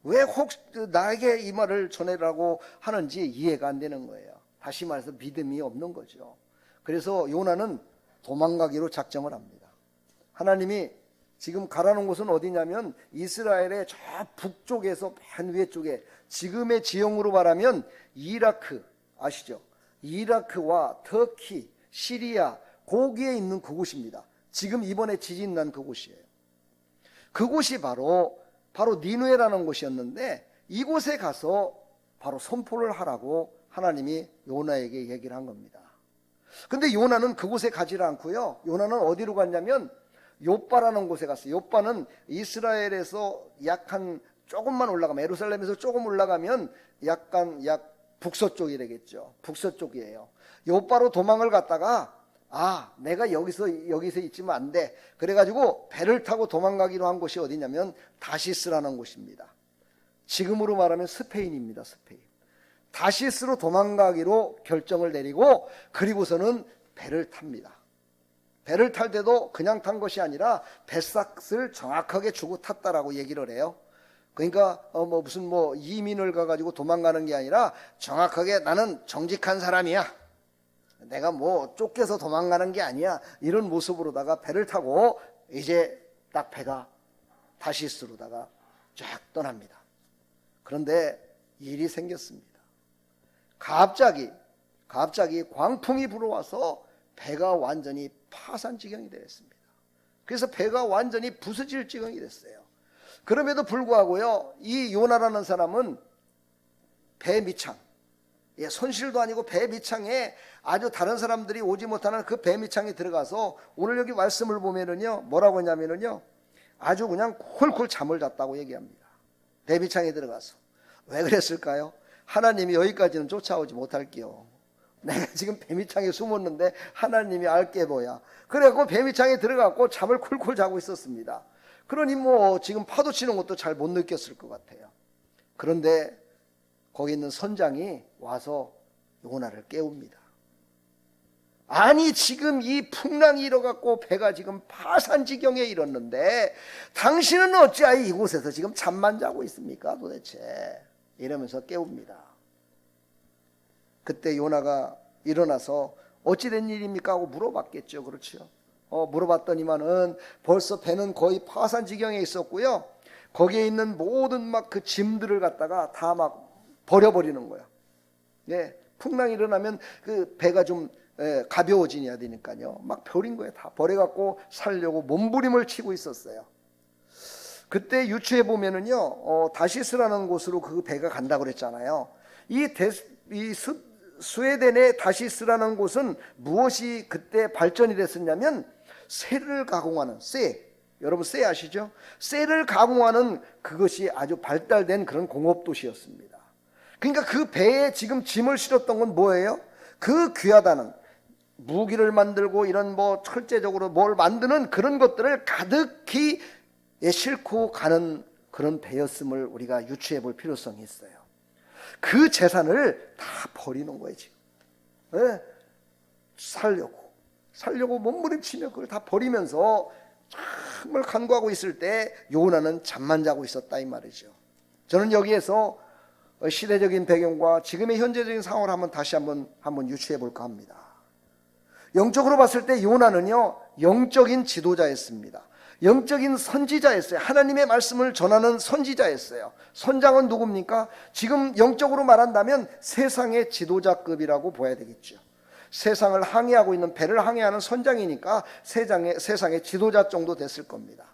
왜 혹 나에게 이 말을 전해라고 하는지 이해가 안 되는 거예요. 다시 말해서 믿음이 없는 거죠. 그래서 요나는 도망가기로 작정을 합니다. 하나님이 지금 가라는 곳은 어디냐면 이스라엘의 저 북쪽에서 맨 위에 쪽에, 지금의 지형으로 말하면 이라크 아시죠? 이라크와 터키, 시리아 거기에 있는 그곳입니다. 지금 이번에 지진 난 그곳이에요. 그곳이 바로 니누에라는 곳이었는데 이곳에 가서 바로 선포를 하라고 하나님이 요나에게 얘기를 한 겁니다. 근데 요나는 그곳에 가지를 않고요, 요나는 어디로 갔냐면 요빠라는 곳에 갔어요. 요빠는 이스라엘에서 약한 조금만 올라가면, 예루살렘에서 조금 올라가면 약간 약 북서쪽이 되겠죠. 북서쪽이에요. 요빠로 도망을 갔다가 내가 여기서 있지면 안 돼. 그래가지고 배를 타고 도망가기로 한 곳이 어디냐면 다시스라는 곳입니다. 지금으로 말하면 스페인입니다. 스페인. 다시스로 도망가기로 결정을 내리고 그리고서는 배를 탑니다. 배를 탈 때도 그냥 탄 것이 아니라 뱃삭을 정확하게 주고 탔다라고 얘기를 해요. 그러니까 무슨 이민을 가가지고 도망가는 게 아니라 정확하게 나는 정직한 사람이야, 내가 쫓겨서 도망가는 게 아니야, 이런 모습으로다가 배를 타고 이제 딱 배가 다시스로다가 쫙 떠납니다. 그런데 일이 생겼습니다. 갑자기 광풍이 불어와서 배가 완전히 파산지경이 되었습니다. 그래서 배가 완전히 부서질 지경이 됐어요. 그럼에도 불구하고요 이 요나라는 사람은 배 밑창, 손실도 아니고 배 밑창에 아주 다른 사람들이 오지 못하는 그 배 밑창에 들어가서 오늘 여기 말씀을 보면은요 뭐라고 하냐면은요 아주 그냥 콜콜 잠을 잤다고 얘기합니다. 배 밑창에 들어가서. 왜 그랬을까요? 하나님이 여기까지는 쫓아오지 못할게요. 내가 지금 배 밑창에 숨었는데 하나님이 알게 뭐야. 그래갖고 배 밑창에 들어가고 잠을 콜콜 자고 있었습니다. 그러니 지금 파도 치는 것도 잘 못 느꼈을 것 같아요. 그런데 거기 있는 선장이 와서 요나를 깨웁니다. 아니 지금 이 풍랑이 일어갖고 배가 지금 파산지경에 이르렀는데 당신은 어찌하여 이곳에서 지금 잠만 자고 있습니까 도대체, 이러면서 깨웁니다. 그때 요나가 일어나서 어찌된 일입니까 하고 물어봤겠죠. 그렇죠. 물어봤더니만은 벌써 배는 거의 파산지경에 있었고요, 거기에 있는 모든 막 그 짐들을 갖다가 다 막 버려버리는 거야. 풍랑이 일어나면 그 배가 좀 가벼워지냐 되니까요 막 버린 거예요. 다 버려갖고 살려고 몸부림을 치고 있었어요. 그때 유추해 보면은요 다시스라는 곳으로 그 배가 간다고 그랬잖아요. 이 스웨덴의 다시스라는 곳은 무엇이 그때 발전이 됐었냐면 쇠를 가공하는, 여러분 쇠 아시죠? 쇠를 가공하는 그것이 아주 발달된 그런 공업도시였습니다. 그러니까 그 배에 지금 짐을 실었던 건 뭐예요? 그 귀하다는 무기를 만들고 이런 뭐 철제적으로 뭘 만드는 그런 것들을 가득히 싣고 가는 그런 배였음을 우리가 유추해 볼 필요성이 있어요. 그 재산을 다 버리는 거예요 지금. 네? 살려고 몸부림치며 그걸 다 버리면서 정말 간구하고 있을 때 요나는 잠만 자고 있었다 이 말이죠. 저는 여기에서 시대적인 배경과 지금의 현재적인 상황을 다시 한번 유추해 볼까 합니다. 영적으로 봤을 때 요나는요 영적인 지도자였습니다. 영적인 선지자였어요. 하나님의 말씀을 전하는 선지자였어요. 선장은 누굽니까? 지금 영적으로 말한다면 세상의 지도자급이라고 봐야 되겠죠. 세상을 항해하고 있는 배를 항해하는 선장이니까 세상의 지도자 정도 됐을 겁니다.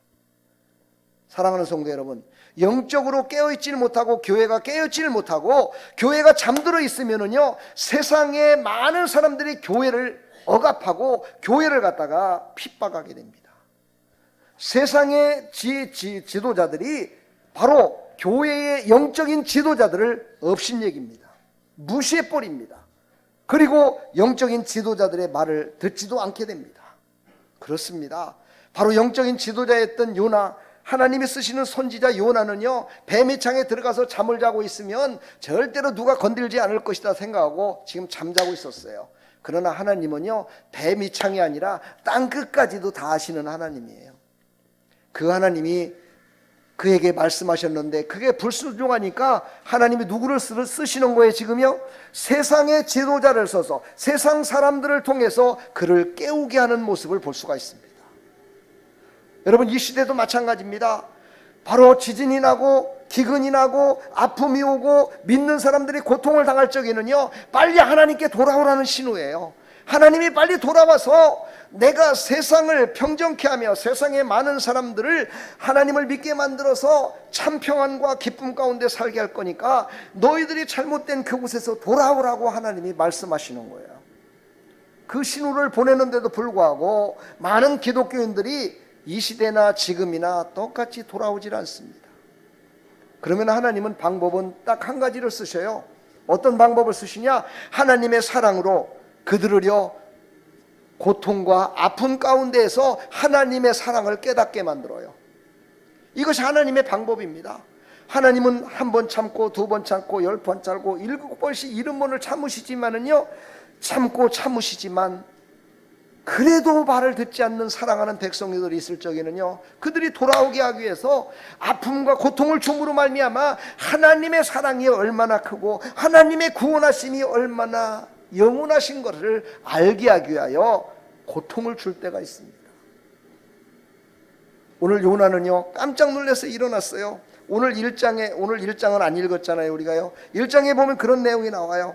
사랑하는 성도 여러분, 영적으로 깨어있지를 못하고 교회가 깨어있지를 못하고 교회가 잠들어 있으면은요 세상에 많은 사람들이 교회를 억압하고 교회를 갖다가 핍박하게 됩니다. 세상의 지도자들이 바로 교회의 영적인 지도자들을 업신여깁니다. 무시해버립니다. 그리고 영적인 지도자들의 말을 듣지도 않게 됩니다. 그렇습니다. 바로 영적인 지도자였던 요나, 하나님이 쓰시는 선지자 요나는요 배 밑창에 들어가서 잠을 자고 있으면 절대로 누가 건들지 않을 것이다 생각하고 지금 잠자고 있었어요. 그러나 하나님은요 배 밑창이 아니라 땅 끝까지도 다 아시는 하나님이에요. 그 하나님이 그에게 말씀하셨는데 그게 불순종하니까 하나님이 누구를 쓰시는 거예요 지금요? 세상의 지도자를 써서 세상 사람들을 통해서 그를 깨우게 하는 모습을 볼 수가 있습니다. 여러분 이 시대도 마찬가지입니다. 바로 지진이 나고 기근이 나고 아픔이 오고 믿는 사람들이 고통을 당할 적에는요 빨리 하나님께 돌아오라는 신호예요. 하나님이 빨리 돌아와서 내가 세상을 평정케 하며 세상의 많은 사람들을 하나님을 믿게 만들어서 참 평안과 기쁨 가운데 살게 할 거니까 너희들이 잘못된 그곳에서 돌아오라고 하나님이 말씀하시는 거예요. 그 신호를 보내는데도 불구하고 많은 기독교인들이 이 시대나 지금이나 똑같이 돌아오질 않습니다. 그러면 하나님은 방법은 딱 한 가지를 쓰셔요. 어떤 방법을 쓰시냐? 하나님의 사랑으로 그들을요 고통과 아픔 가운데에서 하나님의 사랑을 깨닫게 만들어요. 이것이 하나님의 방법입니다. 하나님은 한 번 참고 두 번 참고 10번 참고 7번씩 70번을 참으시지만은요 참고 참으시지만 그래도 말을 듣지 않는 사랑하는 백성들이 있을 적에는요 그들이 돌아오게 하기 위해서 아픔과 고통을 줌으로 말미암아 하나님의 사랑이 얼마나 크고 하나님의 구원하심이 얼마나 영원하신 것을 알게 하기 위하여 고통을 줄 때가 있습니다. 오늘 요나는요 깜짝 놀라서 일어났어요. 오늘 1장은 안 읽었잖아요 우리가요. 1장에 보면 그런 내용이 나와요.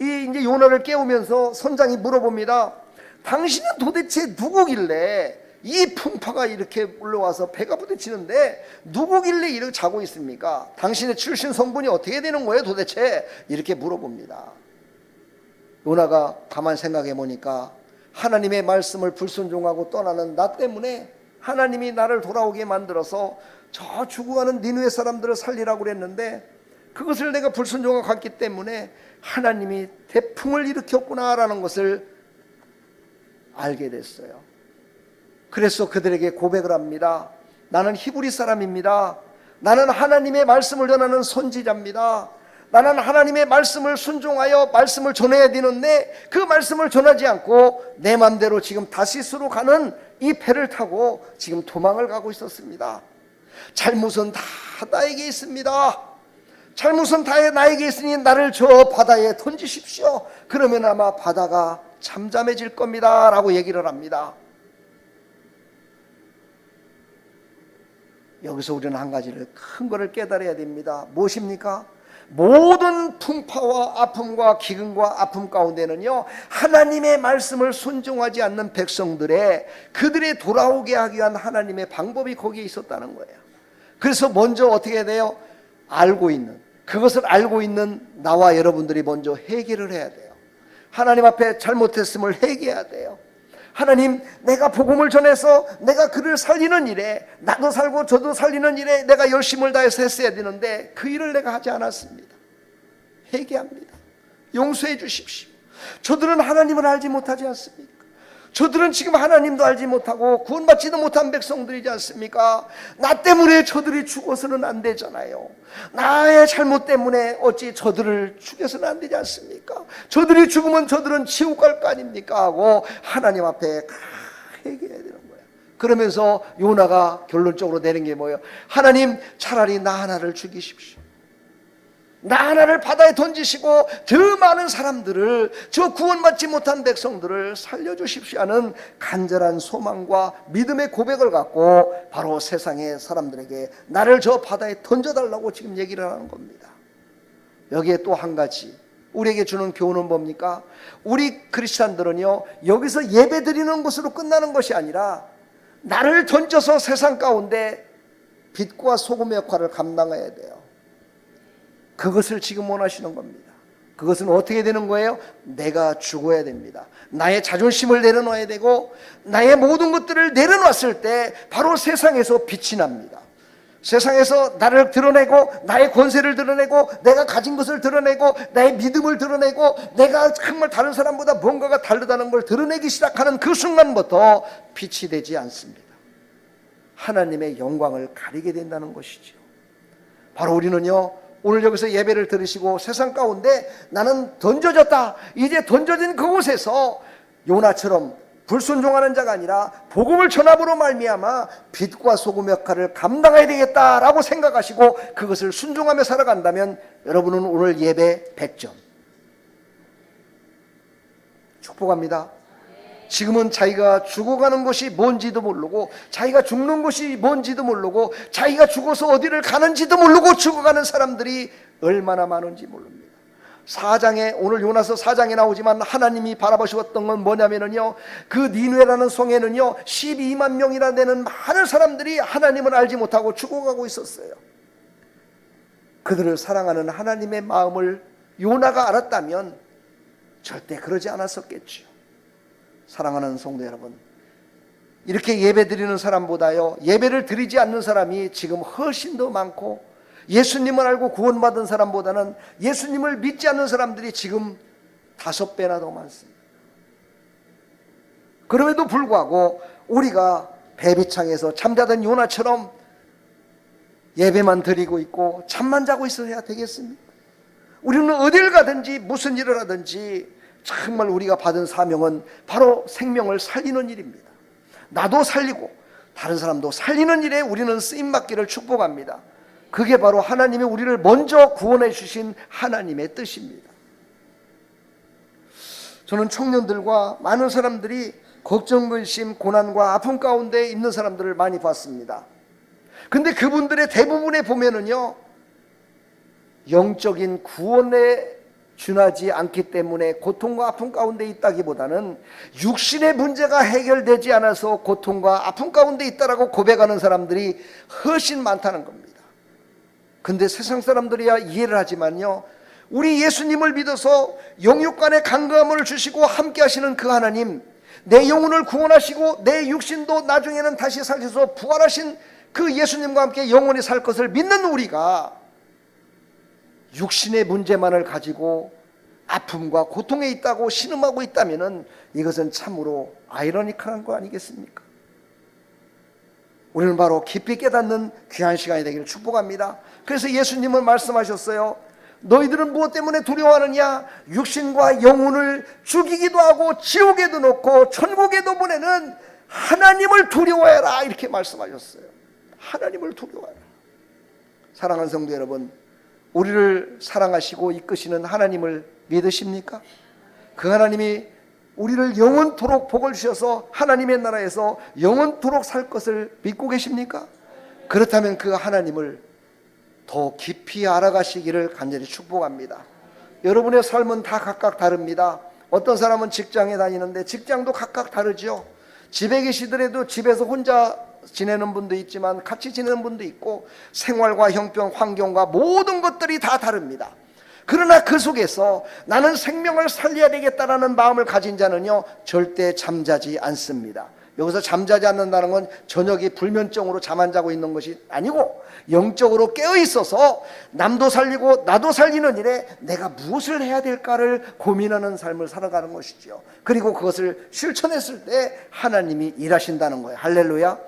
이제 요나를 깨우면서 선장이 물어봅니다. 당신은 도대체 누구길래 이 풍파가 이렇게 올라와서 배가 부딪히는데 누구길래 이렇게 자고 있습니까? 당신의 출신 성분이 어떻게 되는 거예요 도대체? 이렇게 물어봅니다. 요나가 가만 생각해 보니까 하나님의 말씀을 불순종하고 떠나는 나 때문에 하나님이 나를 돌아오게 만들어서 저 죽어가는 니느웨 사람들을 살리라고 그랬는데 그것을 내가 불순종하고 갔기 때문에 하나님이 태풍을 일으켰구나라는 것을 알게 됐어요. 그래서 그들에게 고백을 합니다. 나는 히브리 사람입니다. 나는 하나님의 말씀을 전하는 선지자입니다. 나는 하나님의 말씀을 순종하여 말씀을 전해야 되는데 그 말씀을 전하지 않고 내 맘대로 지금 다시스로 가는 이 배를 타고 지금 도망을 가고 있었습니다. 잘못은 다 나에게 있습니다. 잘못은 다 나에게 있으니 나를 저 바다에 던지십시오. 그러면 아마 바다가 잠잠해질 겁니다 라고 얘기를 합니다. 여기서 우리는 한 가지를 큰 거를 깨달아야 됩니다. 무엇입니까? 모든 풍파와 아픔과 기근과 아픔 가운데는요 하나님의 말씀을 순종하지 않는 백성들의 그들이 돌아오게 하기 위한 하나님의 방법이 거기에 있었다는 거예요. 그래서 먼저 어떻게 해야 돼요? 그것을 알고 있는 나와 여러분들이 먼저 회개를 해야 돼요. 하나님 앞에 잘못했음을 회개해야 돼요. 하나님, 내가 복음을 전해서 내가 그를 살리는 일에, 나도 살고 저도 살리는 일에 내가 열심을 다해서 했어야 되는데 그 일을 내가 하지 않았습니다. 회개합니다. 용서해 주십시오. 저들은 하나님을 알지 못하지 않습니까? 저들은 지금 하나님도 알지 못하고 구원받지도 못한 백성들이지 않습니까? 나 때문에 저들이 죽어서는 안 되잖아요. 나의 잘못 때문에 어찌 저들을 죽여서는 안 되지 않습니까? 저들이 죽으면 저들은 지옥 갈 거 아닙니까? 하고 하나님 앞에 회개해야 되는 거예요. 그러면서 요나가 결론적으로 내는 게 뭐예요? 하나님, 차라리 나 하나를 죽이십시오. 나 하나를 바다에 던지시고 더 많은 사람들을, 저 구원받지 못한 백성들을 살려주십시오 하는 간절한 소망과 믿음의 고백을 갖고 바로 세상의 사람들에게 나를 저 바다에 던져달라고 지금 얘기를 하는 겁니다. 여기에 또 한 가지 우리에게 주는 교훈은 뭡니까? 우리 크리스찬들은요, 여기서 예배 드리는 것으로 끝나는 것이 아니라 나를 던져서 세상 가운데 빛과 소금의 역할을 감당해야 돼요. 그것을 지금 원하시는 겁니다. 그것은 어떻게 되는 거예요? 내가 죽어야 됩니다. 나의 자존심을 내려놔야 되고 나의 모든 것들을 내려놨을 때 바로 세상에서 빛이 납니다. 세상에서 나를 드러내고 나의 권세를 드러내고 내가 가진 것을 드러내고 나의 믿음을 드러내고 내가 정말 다른 사람보다 뭔가가 다르다는 걸 드러내기 시작하는 그 순간부터 빛이 되지 않습니다. 하나님의 영광을 가리게 된다는 것이죠. 바로 우리는요, 오늘 여기서 예배를 들으시고 세상 가운데 나는 던져졌다, 이제 던져진 그곳에서 요나처럼 불순종하는 자가 아니라 복음을 전함으로 말미암아 빛과 소금 역할을 감당해야 되겠다라고 생각하시고 그것을 순종하며 살아간다면 여러분은 오늘 예배 100점 축복합니다. 지금은 자기가 죽어가는 것이 뭔지도 모르고 자기가 죽는 것이 뭔지도 모르고 자기가 죽어서 어디를 가는지도 모르고 죽어가는 사람들이 얼마나 많은지 모릅니다. 4장에, 오늘 요나서 4장에 나오지만 하나님이 바라보셨던 건 뭐냐면요, 그 니느웨라는 성에는요 12만 명이나 되는 많은 사람들이 하나님을 알지 못하고 죽어가고 있었어요. 그들을 사랑하는 하나님의 마음을 요나가 알았다면 절대 그러지 않았었겠죠. 사랑하는 성도 여러분, 이렇게 예배 드리는 사람보다요 예배를 드리지 않는 사람이 지금 훨씬 더 많고, 예수님을 알고 구원받은 사람보다는 예수님을 믿지 않는 사람들이 지금 5배나 더 많습니다. 그럼에도 불구하고 우리가 베비창에서 잠자던 요나처럼 예배만 드리고 있고 잠만 자고 있어야 되겠습니까? 우리는 어딜 가든지 무슨 일을 하든지 정말 우리가 받은 사명은 바로 생명을 살리는 일입니다. 나도 살리고 다른 사람도 살리는 일에 우리는 쓰임받기를 축복합니다. 그게 바로 하나님이 우리를 먼저 구원해 주신 하나님의 뜻입니다. 저는 청년들과 많은 사람들이 걱정, 근심, 고난과 아픔 가운데 있는 사람들을 많이 봤습니다. 근데 그분들의 대부분에 보면은요, 영적인 구원에 준하지 않기 때문에 고통과 아픔 가운데 있다기보다는 육신의 문제가 해결되지 않아서 고통과 아픔 가운데 있다라고 고백하는 사람들이 훨씬 많다는 겁니다. 근데 세상 사람들이야 이해를 하지만요, 우리 예수님을 믿어서 영육간의 강건함을 주시고 함께 하시는 그 하나님, 내 영혼을 구원하시고 내 육신도 나중에는 다시 살려서 부활하신 그 예수님과 함께 영원히 살 것을 믿는 우리가 육신의 문제만을 가지고 아픔과 고통에 있다고 신음하고 있다면 이것은 참으로 아이러니컬한 거 아니겠습니까? 우리는 바로 깊이 깨닫는 귀한 시간이 되기를 축복합니다. 그래서 예수님은 말씀하셨어요. 너희들은 무엇 때문에 두려워하느냐? 육신과 영혼을 죽이기도 하고 지옥에도 넣고 천국에도 보내는 하나님을 두려워해라, 이렇게 말씀하셨어요. 하나님을 두려워해라. 사랑하는 성도 여러분, 우리를 사랑하시고 이끄시는 하나님을 믿으십니까? 그 하나님이 우리를 영원토록 복을 주셔서 하나님의 나라에서 영원토록 살 것을 믿고 계십니까? 그렇다면 그 하나님을 더 깊이 알아가시기를 간절히 축복합니다. 여러분의 삶은 다 각각 다릅니다. 어떤 사람은 직장에 다니는데 직장도 각각 다르죠. 집에 계시더라도 집에서 혼자 지내는 분도 있지만 같이 지내는 분도 있고, 생활과 형편, 환경과 모든 것들이 다 다릅니다. 그러나 그 속에서 나는 생명을 살려야 되겠다라는 마음을 가진 자는요 절대 잠자지 않습니다. 여기서 잠자지 않는다는 건 저녁에 불면증으로 잠 안 자고 있는 것이 아니고 영적으로 깨어 있어서 남도 살리고 나도 살리는 일에 내가 무엇을 해야 될까를 고민하는 삶을 살아가는 것이죠. 그리고 그것을 실천했을 때 하나님이 일하신다는 거예요. 할렐루야.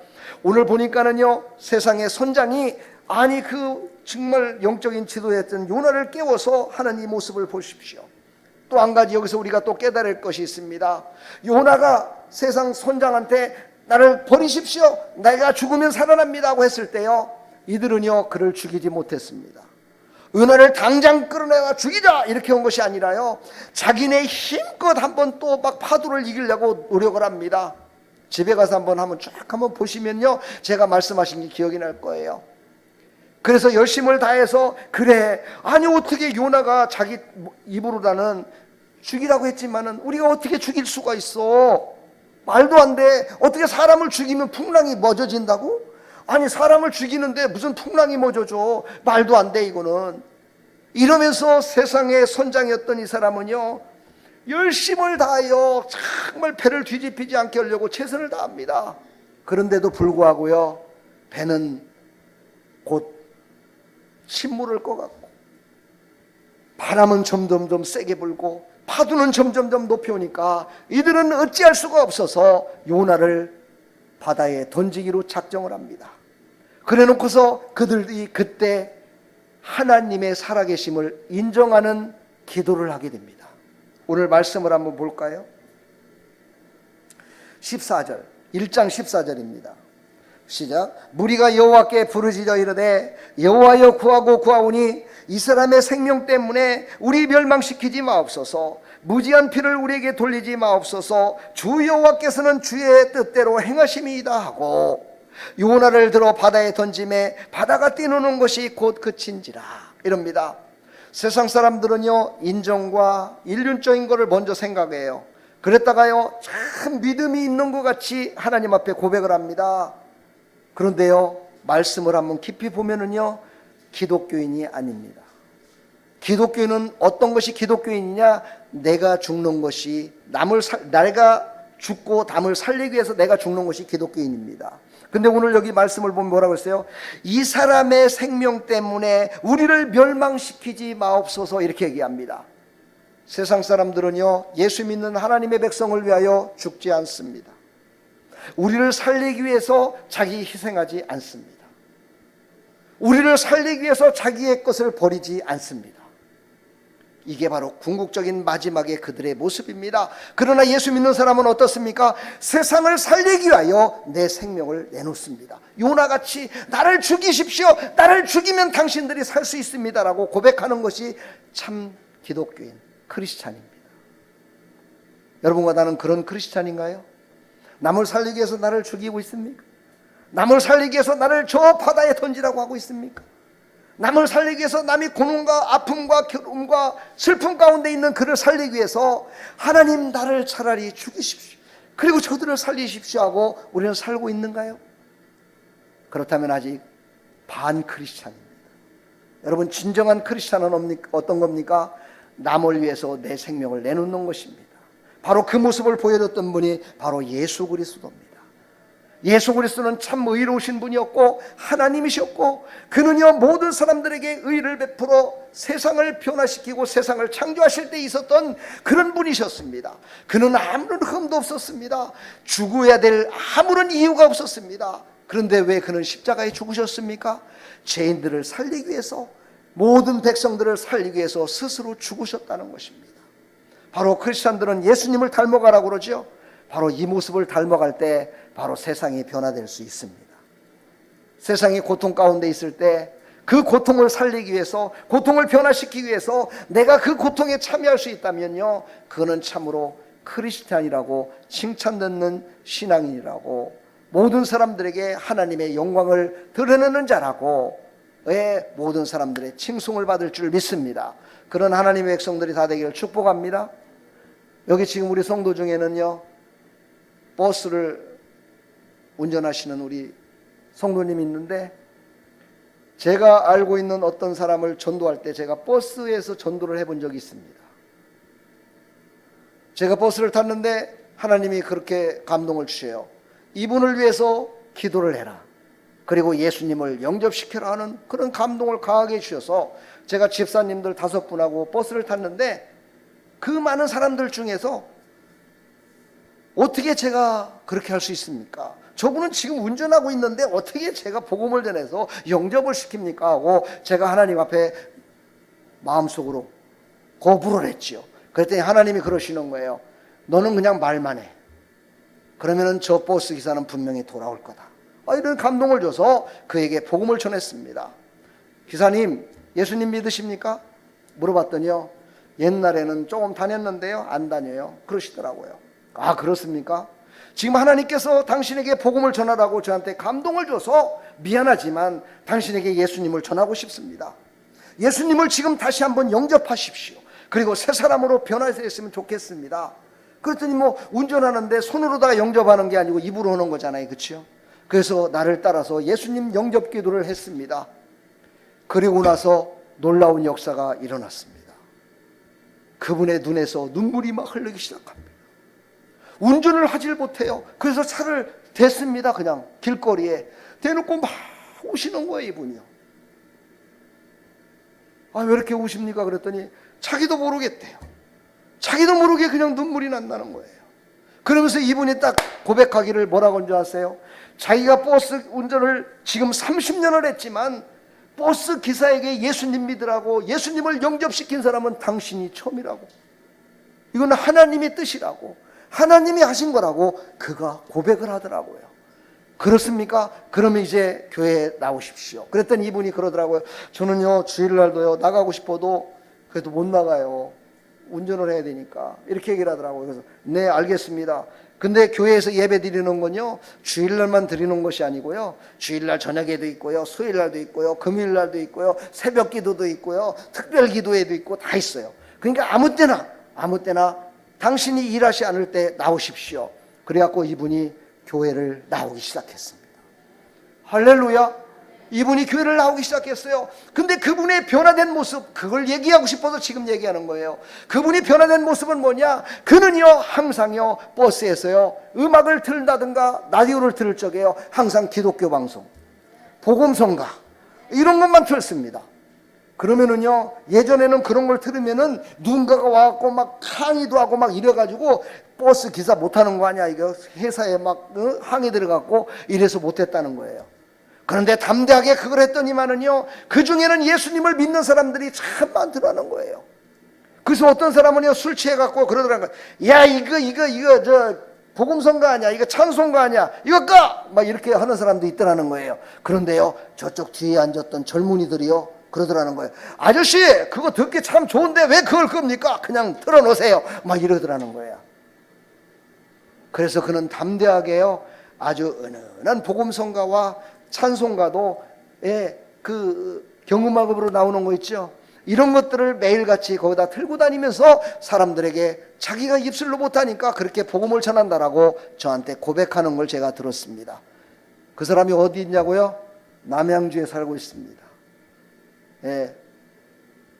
오늘 보니까는요, 세상의 선장이 아니 그 정말 영적인 지도였던 요나를 깨워서 하나님 모습을 보십시오. 또 한 가지 여기서 우리가 또 깨달을 것이 있습니다. 요나가 세상 선장한테 나를 버리십시오, 내가 죽으면 살아납니다 하고 했을 때요, 이들은요 그를 죽이지 못했습니다. 요나를 당장 끌어내와 죽이자 이렇게 온 것이 아니라요, 자기네 힘껏 한번 또 막 파도를 이기려고 노력을 합니다. 집에 가서 한번 쭉 보시면요, 제가 말씀하신 게 기억이 날 거예요. 그래서 열심을 다해서, 그래, 아니 어떻게 요나가 자기 입으로라는 죽이라고 했지만은 우리가 어떻게 죽일 수가 있어? 말도 안 돼. 어떻게 사람을 죽이면 풍랑이 멎어진다고? 아니 사람을 죽이는데 무슨 풍랑이 멎어져? 말도 안 돼 이거는. 이러면서 세상의 선장이었던 이 사람은요, 열심을 다하여 정말 배를 뒤집히지 않게 하려고 최선을 다합니다. 그런데도 불구하고요, 배는 곧 침몰을 것 같고, 바람은 점점점 세게 불고, 파도는 점점점 높이 오니까 이들은 어찌할 수가 없어서 요나를 바다에 던지기로 작정을 합니다. 그래 놓고서 그들이 그때 하나님의 살아계심을 인정하는 기도를 하게 됩니다. 오늘 말씀을 한번 볼까요? 14절, 1장 14절입니다. 시작. 무리가 여호와께 부르짖어 이르되 여호와여 구하고 구하오니 이 사람의 생명 때문에 우리 멸망시키지 마옵소서. 무지한 피를 우리에게 돌리지 마옵소서. 주 여호와께서는 주의 뜻대로 행하심이다 하고 요나를 들어 바다에 던짐에 바다가 뛰노는 것이 곧 그친지라. 이럽니다. 세상 사람들은요, 인정과 일륜적인 것을 먼저 생각해요. 그랬다가요, 참 믿음이 있는 것 같이 하나님 앞에 고백을 합니다. 그런데요, 말씀을 한번 깊이 보면은요, 기독교인이 아닙니다. 기독교인은 어떤 것이 기독교인이냐? 내가 죽는 것이 내가 죽고 남을 살리기 위해서 내가 죽는 것이 기독교인입니다. 근데 오늘 여기 말씀을 보면 뭐라고 했어요? 이 사람의 생명 때문에 우리를 멸망시키지 마옵소서, 이렇게 얘기합니다. 세상 사람들은요, 예수 믿는 하나님의 백성을 위하여 죽지 않습니다. 우리를 살리기 위해서 자기 희생하지 않습니다. 우리를 살리기 위해서 자기의 것을 버리지 않습니다. 이게 바로 궁극적인 마지막의 그들의 모습입니다. 그러나 예수 믿는 사람은 어떻습니까? 세상을 살리기 위하여 내 생명을 내놓습니다. 요나같이 나를 죽이십시오, 나를 죽이면 당신들이 살 수 있습니다 라고 고백하는 것이 참 기독교인, 크리스찬입니다. 여러분과 나는 그런 크리스찬인가요? 남을 살리기 위해서 나를 죽이고 있습니까? 남을 살리기 위해서 나를 저 바다에 던지라고 하고 있습니까? 남을 살리기 위해서 남이 고난과 아픔과 괴로움과 슬픔 가운데 있는 그를 살리기 위해서 하나님 나를 차라리 죽이십시오, 그리고 저들을 살리십시오 하고 우리는 살고 있는가요? 그렇다면 아직 반 크리스찬입니다. 여러분, 진정한 크리스찬은 어떤 겁니까? 남을 위해서 내 생명을 내놓는 것입니다. 바로 그 모습을 보여줬던 분이 바로 예수 그리스도입니다. 예수 그리스도는 참 의로우신 분이었고 하나님이셨고, 그는요 모든 사람들에게 의를 베풀어 세상을 변화시키고 세상을 창조하실 때 있었던 그런 분이셨습니다. 그는 아무런 흠도 없었습니다. 죽어야 될 아무런 이유가 없었습니다. 그런데 왜 그는 십자가에 죽으셨습니까? 죄인들을 살리기 위해서, 모든 백성들을 살리기 위해서 스스로 죽으셨다는 것입니다. 바로 크리스찬들은 예수님을 닮아가라고 그러죠. 바로 이 모습을 닮아갈 때 바로 세상이 변화될 수 있습니다. 세상이 고통 가운데 있을 때 그 고통을 살리기 위해서, 고통을 변화시키기 위해서 내가 그 고통에 참여할 수 있다면요, 그거는 참으로 크리스찬이라고 칭찬받는 신앙인이라고, 모든 사람들에게 하나님의 영광을 드러내는 자라고 모든 사람들의 칭송을 받을 줄 믿습니다. 그런 하나님의 백성들이 다 되기를 축복합니다. 여기 지금 우리 성도 중에는요, 버스를 운전하시는 우리 성도님이 있는데, 제가 알고 있는 어떤 사람을 전도할 때 제가 버스에서 전도를 해본 적이 있습니다. 제가 버스를 탔는데 하나님이 그렇게 감동을 주셔요. 이분을 위해서 기도를 해라. 그리고 예수님을 영접시켜라 하는 그런 감동을 강하게 주셔서 제가 집사님들 5분하고 버스를 탔는데 그 많은 사람들 중에서 어떻게 제가 그렇게 할 수 있습니까? 저분은 지금 운전하고 있는데 어떻게 제가 복음을 전해서 영접을 시킵니까? 하고 제가 하나님 앞에 마음속으로 거부를 했지요. 그랬더니 하나님이 그러시는 거예요. 너는 그냥 말만 해. 그러면은 저 버스 기사는 분명히 돌아올 거다. 이런 감동을 줘서 그에게 복음을 전했습니다. 기사님, 예수님 믿으십니까? 물어봤더니요, 옛날에는 조금 다녔는데요, 안 다녀요. 그러시더라고요. 아, 그렇습니까? 지금 하나님께서 당신에게 복음을 전하라고 저한테 감동을 줘서 미안하지만 당신에게 예수님을 전하고 싶습니다. 예수님을 지금 다시 한번 영접하십시오. 그리고 새 사람으로 변화했으면 좋겠습니다. 그랬더니 뭐 운전하는데 손으로다가 영접하는 게 아니고 입으로 하는 거잖아요. 그렇죠? 그래서 나를 따라서 예수님 영접 기도를 했습니다. 그리고 나서 놀라운 역사가 일어났습니다. 그분의 눈에서 눈물이 막 흐르기 시작합니다. 운전을 하질 못해요. 그래서 차를 댔습니다. 그냥 길거리에 대놓고 막 우시는 거예요. 이분이요. 왜 이렇게 우십니까? 그랬더니 자기도 모르겠대요. 자기도 모르게 그냥 눈물이 난다는 거예요. 그러면서 이분이 딱 고백하기를 뭐라고 한 줄 아세요? 자기가 버스 운전을 지금 30년을 했지만 버스 기사에게 예수님 믿으라고 예수님을 영접시킨 사람은 당신이 처음이라고, 이건 하나님의 뜻이라고, 하나님이 하신 거라고 그가 고백을 하더라고요. 그렇습니까? 그러면 이제 교회에 나오십시오. 그랬더니 이분이 그러더라고요. 저는요 주일날도요 나가고 싶어도 그래도 못 나가요. 운전을 해야 되니까. 이렇게 얘기를 하더라고요. 그래서 네, 알겠습니다. 근데 교회에서 예배 드리는 건요 주일날만 드리는 것이 아니고요, 주일날 저녁에도 있고요, 수요일날도 있고요, 금요일날도 있고요, 새벽 기도도 있고요, 특별 기도회도 있고 다 있어요. 그러니까 아무 때나 당신이 일하지 않을 때 나오십시오. 그래갖고 이분이 교회를 나오기 시작했습니다. 할렐루야. 이분이 교회를 나오기 시작했어요. 근데 그분의 변화된 모습, 그걸 얘기하고 싶어서 지금 얘기하는 거예요. 그분이 변화된 모습은 뭐냐? 그는요 항상요 버스에서요 음악을 틀다든가 라디오를 들을 적에요 항상 기독교 방송, 복음성가 이런 것만 틀었습니다. 그러면은요 예전에는 그런 걸 들으면은 누군가가 와갖고 막 항의도 하고 막 이래가지고 버스 기사 못하는 거 아니야, 이거 회사에 막 항의 들어갖고 이래서 못했다는 거예요. 그런데 담대하게 그걸 했더니만은요 그 중에는 예수님을 믿는 사람들이 참 많더라는 거예요. 그래서 어떤 사람은요 술 취해갖고 그러더라는 거예요. 야, 이거 저 복음성가 아니야, 이거 찬송가 아니야, 이거 꺼! 막 이렇게 하는 사람도 있더라는 거예요. 그런데요 저쪽 뒤에 앉았던 젊은이들이요 그러더라는 거예요. 아저씨, 그거 듣기 참 좋은데 왜 그걸 끕니까? 그냥 틀어놓으세요. 막 이러더라는 거예요. 그래서 그는 담대하게요 아주 은은한 복음성가와 찬송가도 그 경음악으로 나오는 거 있죠, 이런 것들을 매일같이 거기다 틀고 다니면서 사람들에게 자기가 입술로 못하니까 그렇게 복음을 전한다라고 저한테 고백하는 걸 제가 들었습니다. 그 사람이 어디 있냐고요? 남양주에 살고 있습니다.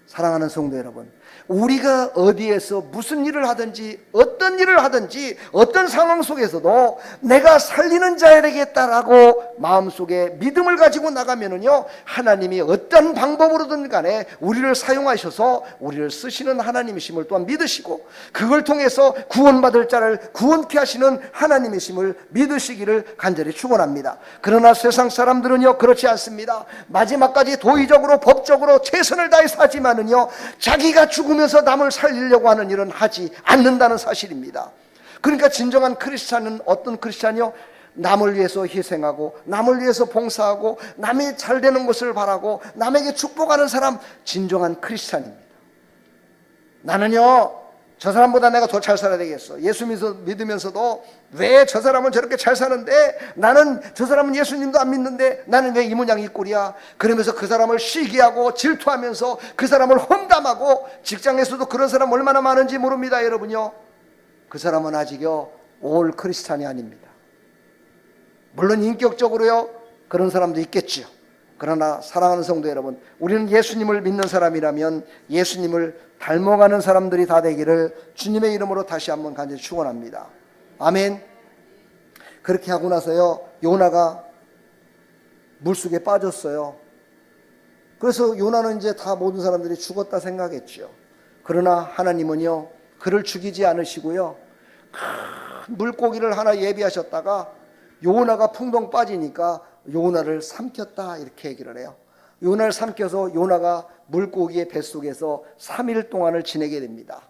사랑하는 성도 여러분, 우리가 어디에서 무슨 일을 하든지 어떤 일을 하든지 어떤 상황 속에서도 내가 살리는 자야 되겠다라고 마음속에 믿음을 가지고 나가면은요 하나님이 어떤 방법으로든 간에 우리를 사용하셔서 우리를 쓰시는 하나님이심을 또한 믿으시고 그걸 통해서 구원받을 자를 구원케 하시는 하나님이심을 믿으시기를 간절히 축원합니다. 그러나 세상 사람들은요 그렇지 않습니다. 마지막까지 도의적으로 법적으로 최선을 다해 사지만은요 자기가 죽으면서 남을 살리려고 하는 일은 하지 않는다는 사실입니다. 그러니까 진정한 크리스찬은 어떤 크리스찬이요? 남을 위해서 희생하고 남을 위해서 봉사하고 남이 잘 되는 것을 바라고 남에게 축복하는 사람, 진정한 크리스찬입니다. 나는요 저 사람보다 내가 더 잘 살아야 되겠어, 예수 믿으면서도 왜 저 사람은 저렇게 잘 사는데 나는, 저 사람은 예수님도 안 믿는데 나는 왜 이 모양 이 꼴이야, 그러면서 그 사람을 시기하고 질투하면서 그 사람을 험담하고, 직장에서도 그런 사람 얼마나 많은지 모릅니다. 여러분요, 그 사람은 아직요 올 크리스찬이 아닙니다. 물론 인격적으로요 그런 사람도 있겠죠. 그러나 사랑하는 성도 여러분, 우리는 예수님을 믿는 사람이라면 예수님을 닮아가는 사람들이 다 되기를 주님의 이름으로 다시 한번 간절히 축원합니다. 아멘. 그렇게 하고 나서요, 요나가 물속에 빠졌어요. 그래서 요나는 이제 다 모든 사람들이 죽었다 생각했죠. 그러나 하나님은요, 그를 죽이지 않으시고요, 큰 물고기를 하나 예비하셨다가 요나가 풍덩 빠지니까 요나를 삼켰다, 이렇게 얘기를 해요. 요나를 삼켜서 요나가 물고기의 뱃속에서 3일 동안을 지내게 됩니다.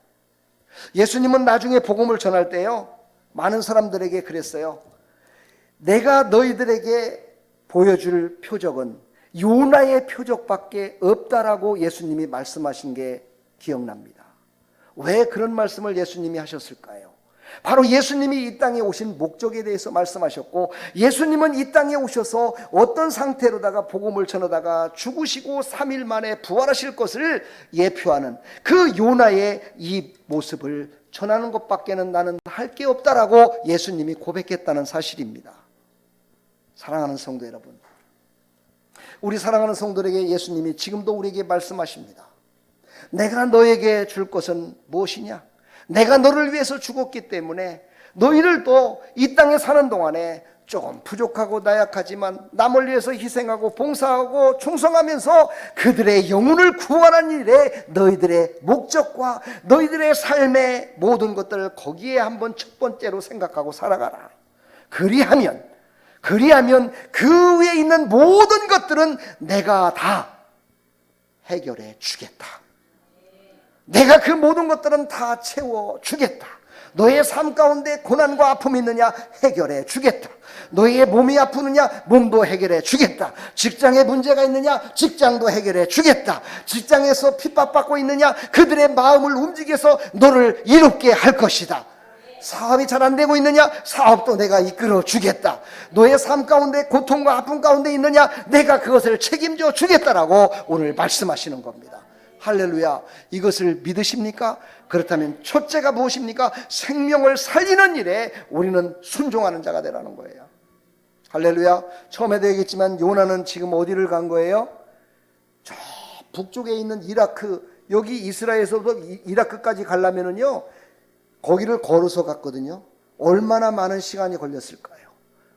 예수님은 나중에 복음을 전할 때요, 많은 사람들에게 그랬어요. 내가 너희들에게 보여줄 표적은 요나의 표적밖에 없다라고 예수님이 말씀하신 게 기억납니다. 왜 그런 말씀을 예수님이 하셨을까요? 바로 예수님이 이 땅에 오신 목적에 대해서 말씀하셨고, 예수님은 이 땅에 오셔서 어떤 상태로다가 복음을 전하다가 죽으시고 3일 만에 부활하실 것을 예표하는 그 요나의 이 모습을 전하는 것밖에는 나는 할 게 없다라고 예수님이 고백했다는 사실입니다. 사랑하는 성도 여러분, 우리 사랑하는 성도들에게 예수님이 지금도 우리에게 말씀하십니다. 내가 너에게 줄 것은 무엇이냐? 내가 너를 위해서 죽었기 때문에 너희를 또 이 땅에 사는 동안에 조금 부족하고 나약하지만 남을 위해서 희생하고 봉사하고 충성하면서 그들의 영혼을 구원하는 일에 너희들의 목적과 너희들의 삶의 모든 것들을 거기에 한번 첫 번째로 생각하고 살아가라. 그리하면 그 위에 있는 모든 것들은 내가 다 해결해 주겠다. 내가 그 모든 것들은 다 채워주겠다. 너의 삶 가운데 고난과 아픔이 있느냐? 해결해 주겠다. 너의 몸이 아프느냐? 몸도 해결해 주겠다. 직장에 문제가 있느냐? 직장도 해결해 주겠다. 직장에서 핍박받고 있느냐? 그들의 마음을 움직여서 너를 이롭게 할 것이다. 사업이 잘 안 되고 있느냐? 사업도 내가 이끌어 주겠다. 너의 삶 가운데 고통과 아픔 가운데 있느냐? 내가 그것을 책임져 주겠다라고 오늘 말씀하시는 겁니다. 할렐루야. 이것을 믿으십니까? 그렇다면 첫째가 무엇입니까? 생명을 살리는 일에 우리는 순종하는 자가 되라는 거예요. 할렐루야. 처음에도 얘기했지만 요나는 지금 어디를 간 거예요? 저 북쪽에 있는 이라크, 여기 이스라엘에서부터 이라크까지 가려면은요, 거기를 걸어서 갔거든요. 얼마나 많은 시간이 걸렸을까요?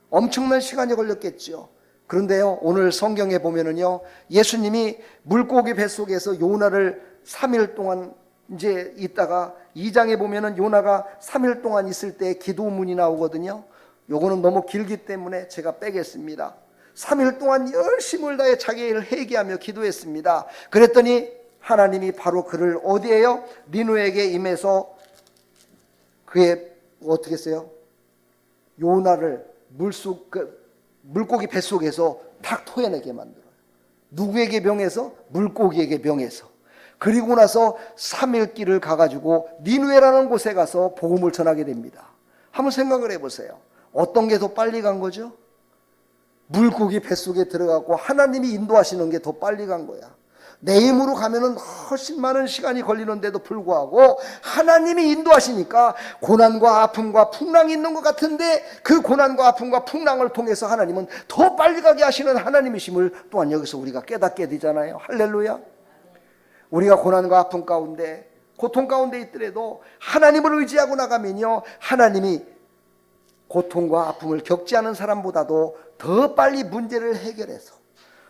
엄청난 시간이 걸렸겠죠. 그런데요, 오늘 성경에 보면은요, 예수님이 물고기 뱃속에서 요나를 3일 동안 이제 있다가 2장에 보면은 요나가 3일 동안 있을 때 기도문이 나오거든요. 요거는 너무 길기 때문에 제가 빼겠습니다. 3일 동안 열심을 다해 자기를 회개하며 기도했습니다. 그랬더니 하나님이 바로 그를 어디에요? 니누에게 임해서 그의 어떻게 했어요? 요나를 물고기 뱃속에서 탁 토해내게 만들어요. 누구에게 명해서? 물고기에게 명해서. 그리고 나서 3일 길을 가가지고 니누에라는 곳에 가서 복음을 전하게 됩니다. 한번 생각을 해보세요. 어떤 게 더 빨리 간 거죠? 물고기 뱃속에 들어가고 하나님이 인도하시는 게 더 빨리 간 거야. 내 힘으로 가면은 훨씬 많은 시간이 걸리는데도 불구하고 하나님이 인도하시니까 고난과 아픔과 풍랑이 있는 것 같은데 그 고난과 아픔과 풍랑을 통해서 하나님은 더 빨리 가게 하시는 하나님이심을 또한 여기서 우리가 깨닫게 되잖아요. 할렐루야. 우리가 고난과 아픔 가운데 고통 가운데 있더라도 하나님을 의지하고 나가면요, 하나님이 고통과 아픔을 겪지 않은 사람보다도 더 빨리 문제를 해결해서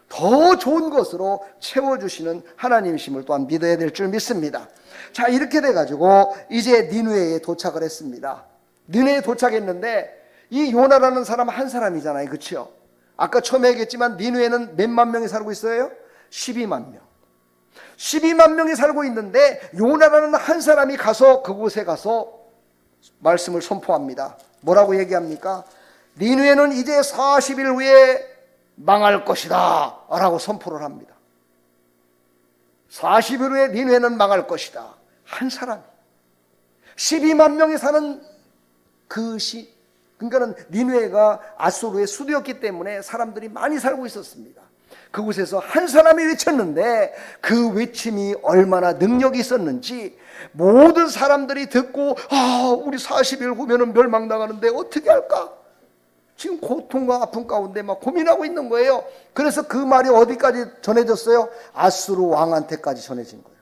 더 좋은 것으로 채워주시는 하나님이심을 또한 믿어야 될 줄 믿습니다. 자, 이렇게 돼가지고 이제 니누에에 도착을 했습니다. 니누에에 도착했는데 이 요나라는 사람 한 사람이잖아요. 그렇죠? 아까 처음에 얘기했지만 니누에는 몇만 명이 살고 있어요? 12만 명. 12만 명이 살고 있는데 요나라는 한 사람이 가서 그곳에 가서 말씀을 선포합니다. 뭐라고 얘기합니까? 니누에는 이제 40일 후에 망할 것이다 라고 선포를 합니다. 40일 후에 니누에는 망할 것이다. 한 사람이 12만 명이 사는 그러니까는 니누에가 아수르의 수도였기 때문에 사람들이 많이 살고 있었습니다. 그곳에서 한 사람이 외쳤는데 그 외침이 얼마나 능력이 있었는지 모든 사람들이 듣고, 우리 40일 후면은 멸망당하는데 어떻게 할까? 지금 고통과 아픔 가운데 막 고민하고 있는 거예요. 그래서 그 말이 어디까지 전해졌어요? 아수르 왕한테까지 전해진 거예요.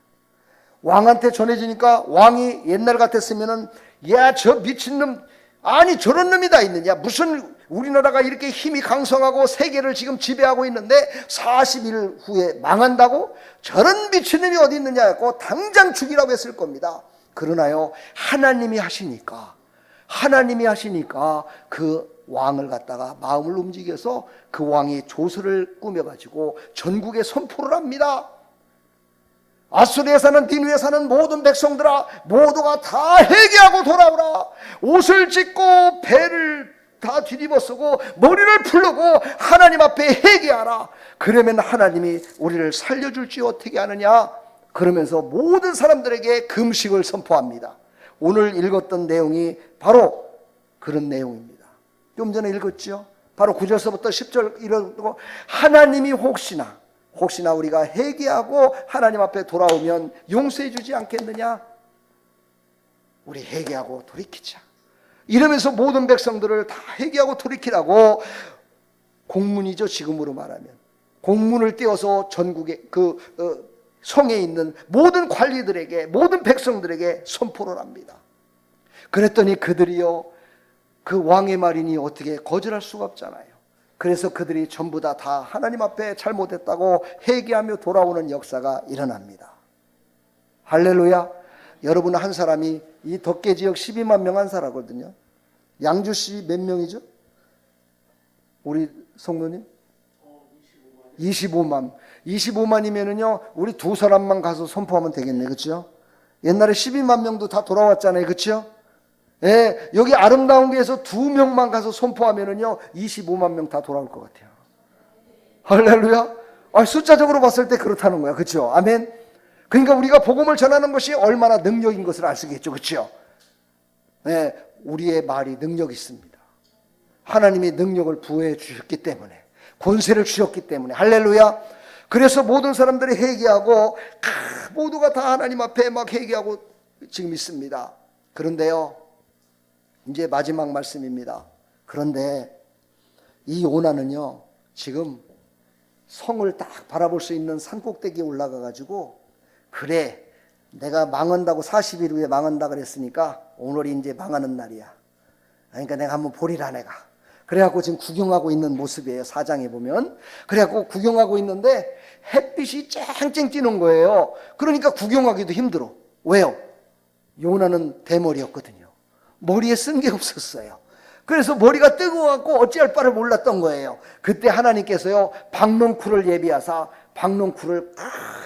왕한테 전해지니까 왕이 옛날 같았으면은, 야, 저 미친놈, 아니 저런 놈이 다 있느냐, 무슨 우리나라가 이렇게 힘이 강성하고 세계를 지금 지배하고 있는데 40일 후에 망한다고? 저런 미친놈이 어디 있느냐 했고 당장 죽이라고 했을 겁니다. 그러나요, 하나님이 하시니까 그 왕을 갖다가 마음을 움직여서 그 왕이 조서를 꾸며가지고 전국에 선포를 합니다. 아수르에 사는 니느웨에 사는 모든 백성들아, 모두가 다 회개하고 돌아오라. 옷을 찢고 배를 다 뒤집어 쓰고 머리를 풀르고 하나님 앞에 회개하라. 그러면 하나님이 우리를 살려줄지 어떻게 하느냐. 그러면서 모든 사람들에게 금식을 선포합니다. 오늘 읽었던 내용이 바로 그런 내용입니다. 좀 전에 읽었죠. 바로 9절서부터 10절 읽었고, 하나님이 혹시나 우리가 회개하고 하나님 앞에 돌아오면 용서해 주지 않겠느냐. 우리 회개하고 돌이키자. 이러면서 모든 백성들을 다 회개하고 돌이키라고 공문이죠. 지금으로 말하면 공문을 띄워서 전국에 성에 있는 모든 관리들에게, 모든 백성들에게 선포를 합니다. 그랬더니 그들이요, 그 왕의 말이니 어떻게 거절할 수가 없잖아요. 그래서 그들이 전부 다 하나님 앞에 잘못했다고 회개하며 돌아오는 역사가 일어납니다. 할렐루야. 여러분, 한 사람이 이 덕계 지역 12만 명 한 사람이거든요. 양주시 몇 명이죠? 우리 성도님? 25만이면은요, 우리 두 사람만 가서 선포하면 되겠네. 그렇죠? 옛날에 12만 명도 다 돌아왔잖아요. 그렇죠? 예, 여기 아름다운 교회에서 2명만 가서 선포하면은요 25만 명 다 돌아올 것 같아요. 할렐루야. 숫자적으로 봤을 때 그렇다는 거야. 그렇죠? 아멘. 그러니까 우리가 복음을 전하는 것이 얼마나 능력인 것을 알 수 있겠죠. 그렇죠? 예, 우리의 말이 능력이 있습니다. 하나님이 능력을 부여해 주셨기 때문에, 권세를 주셨기 때문에. 할렐루야. 그래서 모든 사람들이 회개하고 모두가 다 하나님 앞에 막 회개하고 지금 있습니다. 그런데요, 이제 마지막 말씀입니다. 그런데 이 요나는요, 지금 성을 딱 바라볼 수 있는 산꼭대기에 올라가 가지고, 그래, 내가 망한다고 40일 후에 망한다 그랬으니까 오늘이 이제 망하는 날이야. 그러니까 내가 한번 보리라 내가. 그래갖고 지금 구경하고 있는 모습이에요. 4장에 보면. 그래갖고 구경하고 있는데 햇빛이 쨍쨍 찌는 거예요. 그러니까 구경하기도 힘들어. 왜요? 요나는 대머리였거든요. 머리에 쓴 게 없었어요. 그래서 머리가 뜨거워갖고 어찌할 바를 몰랐던 거예요. 그때 하나님께서요, 박농쿨을 예비하사 박농쿨을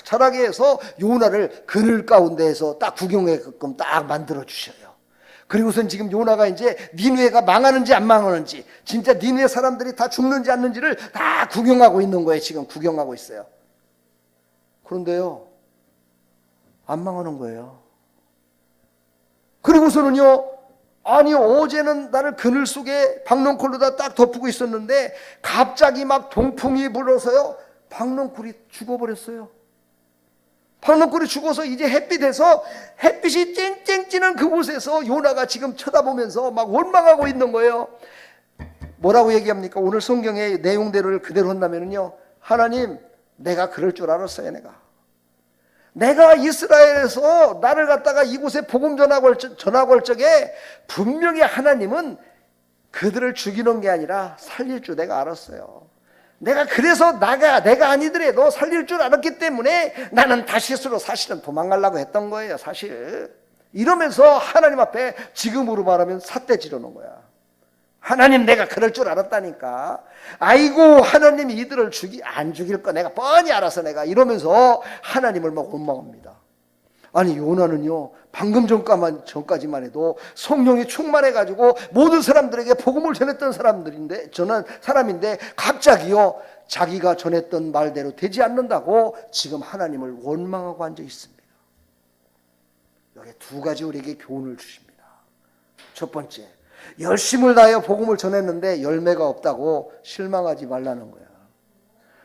자라게 해서 요나를 그늘 가운데에서 딱 구경하게끔 딱 만들어 주셔요. 그리고선 지금 요나가 이제 니느웨가 망하는지 안 망하는지, 진짜 니느웨 사람들이 다 죽는지 않는지를 다 구경하고 있는 거예요. 지금 구경하고 있어요. 그런데요, 안 망하는 거예요. 그리고서는요, 아니 어제는 나를 그늘 속에 박농쿨로다 딱 덮고 있었는데 갑자기 막 동풍이 불어서요, 박농쿨이 죽어버렸어요. 박농쿨이 죽어서 이제 햇빛에서 햇빛이 쨍쨍 찌는 그곳에서 요나가 지금 쳐다보면서 막 원망하고 있는 거예요. 뭐라고 얘기합니까? 오늘 성경의 내용대로를 그대로 한다면요, 하나님, 내가 그럴 줄 알았어요. 내가 이스라엘에서 나를 갖다가 이곳에 복음 전하고 할 적에 분명히 하나님은 그들을 죽이는 게 아니라 살릴 줄 내가 알았어요. 내가 그래서 내가 아니더라도 살릴 줄 알았기 때문에 나는 다시스로 사실은 도망가려고 했던 거예요. 사실 이러면서 하나님 앞에 지금으로 말하면 삿대 지르는 거야. 하나님, 내가 그럴 줄 알았다니까. 아이고, 하나님 이들을 안 죽일 거 내가 뻔히 알아서 내가, 이러면서 하나님을 막 원망합니다. 아니 요나는요, 방금 전까지만 해도 성령이 충만해가지고 모든 사람들에게 복음을 전했던 사람인데 갑자기요, 자기가 전했던 말대로 되지 않는다고 지금 하나님을 원망하고 앉아 있습니다. 여기 두 가지 우리에게 교훈을 주십니다. 첫 번째, 열심을 다하여 복음을 전했는데 열매가 없다고 실망하지 말라는 거야.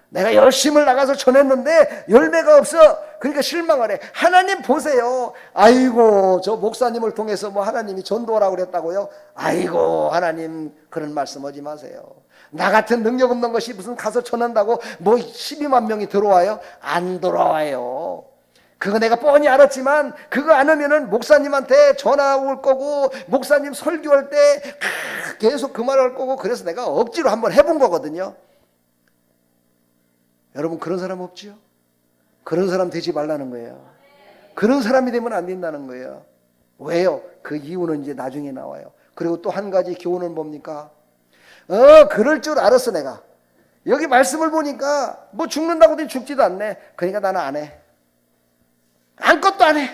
내가 열심을 나가서 전했는데 열매가 없어. 그러니까 실망하래. 하나님 보세요. 아이고, 저 목사님을 통해서 뭐 하나님이 전도하라고 그랬다고요? 아이고, 하나님 그런 말씀 하지 마세요. 나 같은 능력 없는 것이 무슨 가서 전한다고 뭐 12만 명이 들어와요? 안 들어와요. 그거 내가 뻔히 알았지만 그거 안 하면은 목사님한테 전화 올 거고 목사님 설교할 때 계속 그 말 할 거고 그래서 내가 억지로 한번 해본 거거든요. 여러분 그런 사람 없지요? 그런 사람 되지 말라는 거예요. 그런 사람이 되면 안 된다는 거예요. 왜요? 그 이유는 이제 나중에 나와요. 그리고 또 한 가지 교훈은 뭡니까? 그럴 줄 알았어 내가. 여기 말씀을 보니까 뭐 죽는다고 죽지도 않네. 그러니까 나는 안 해. 아무것도 안 해.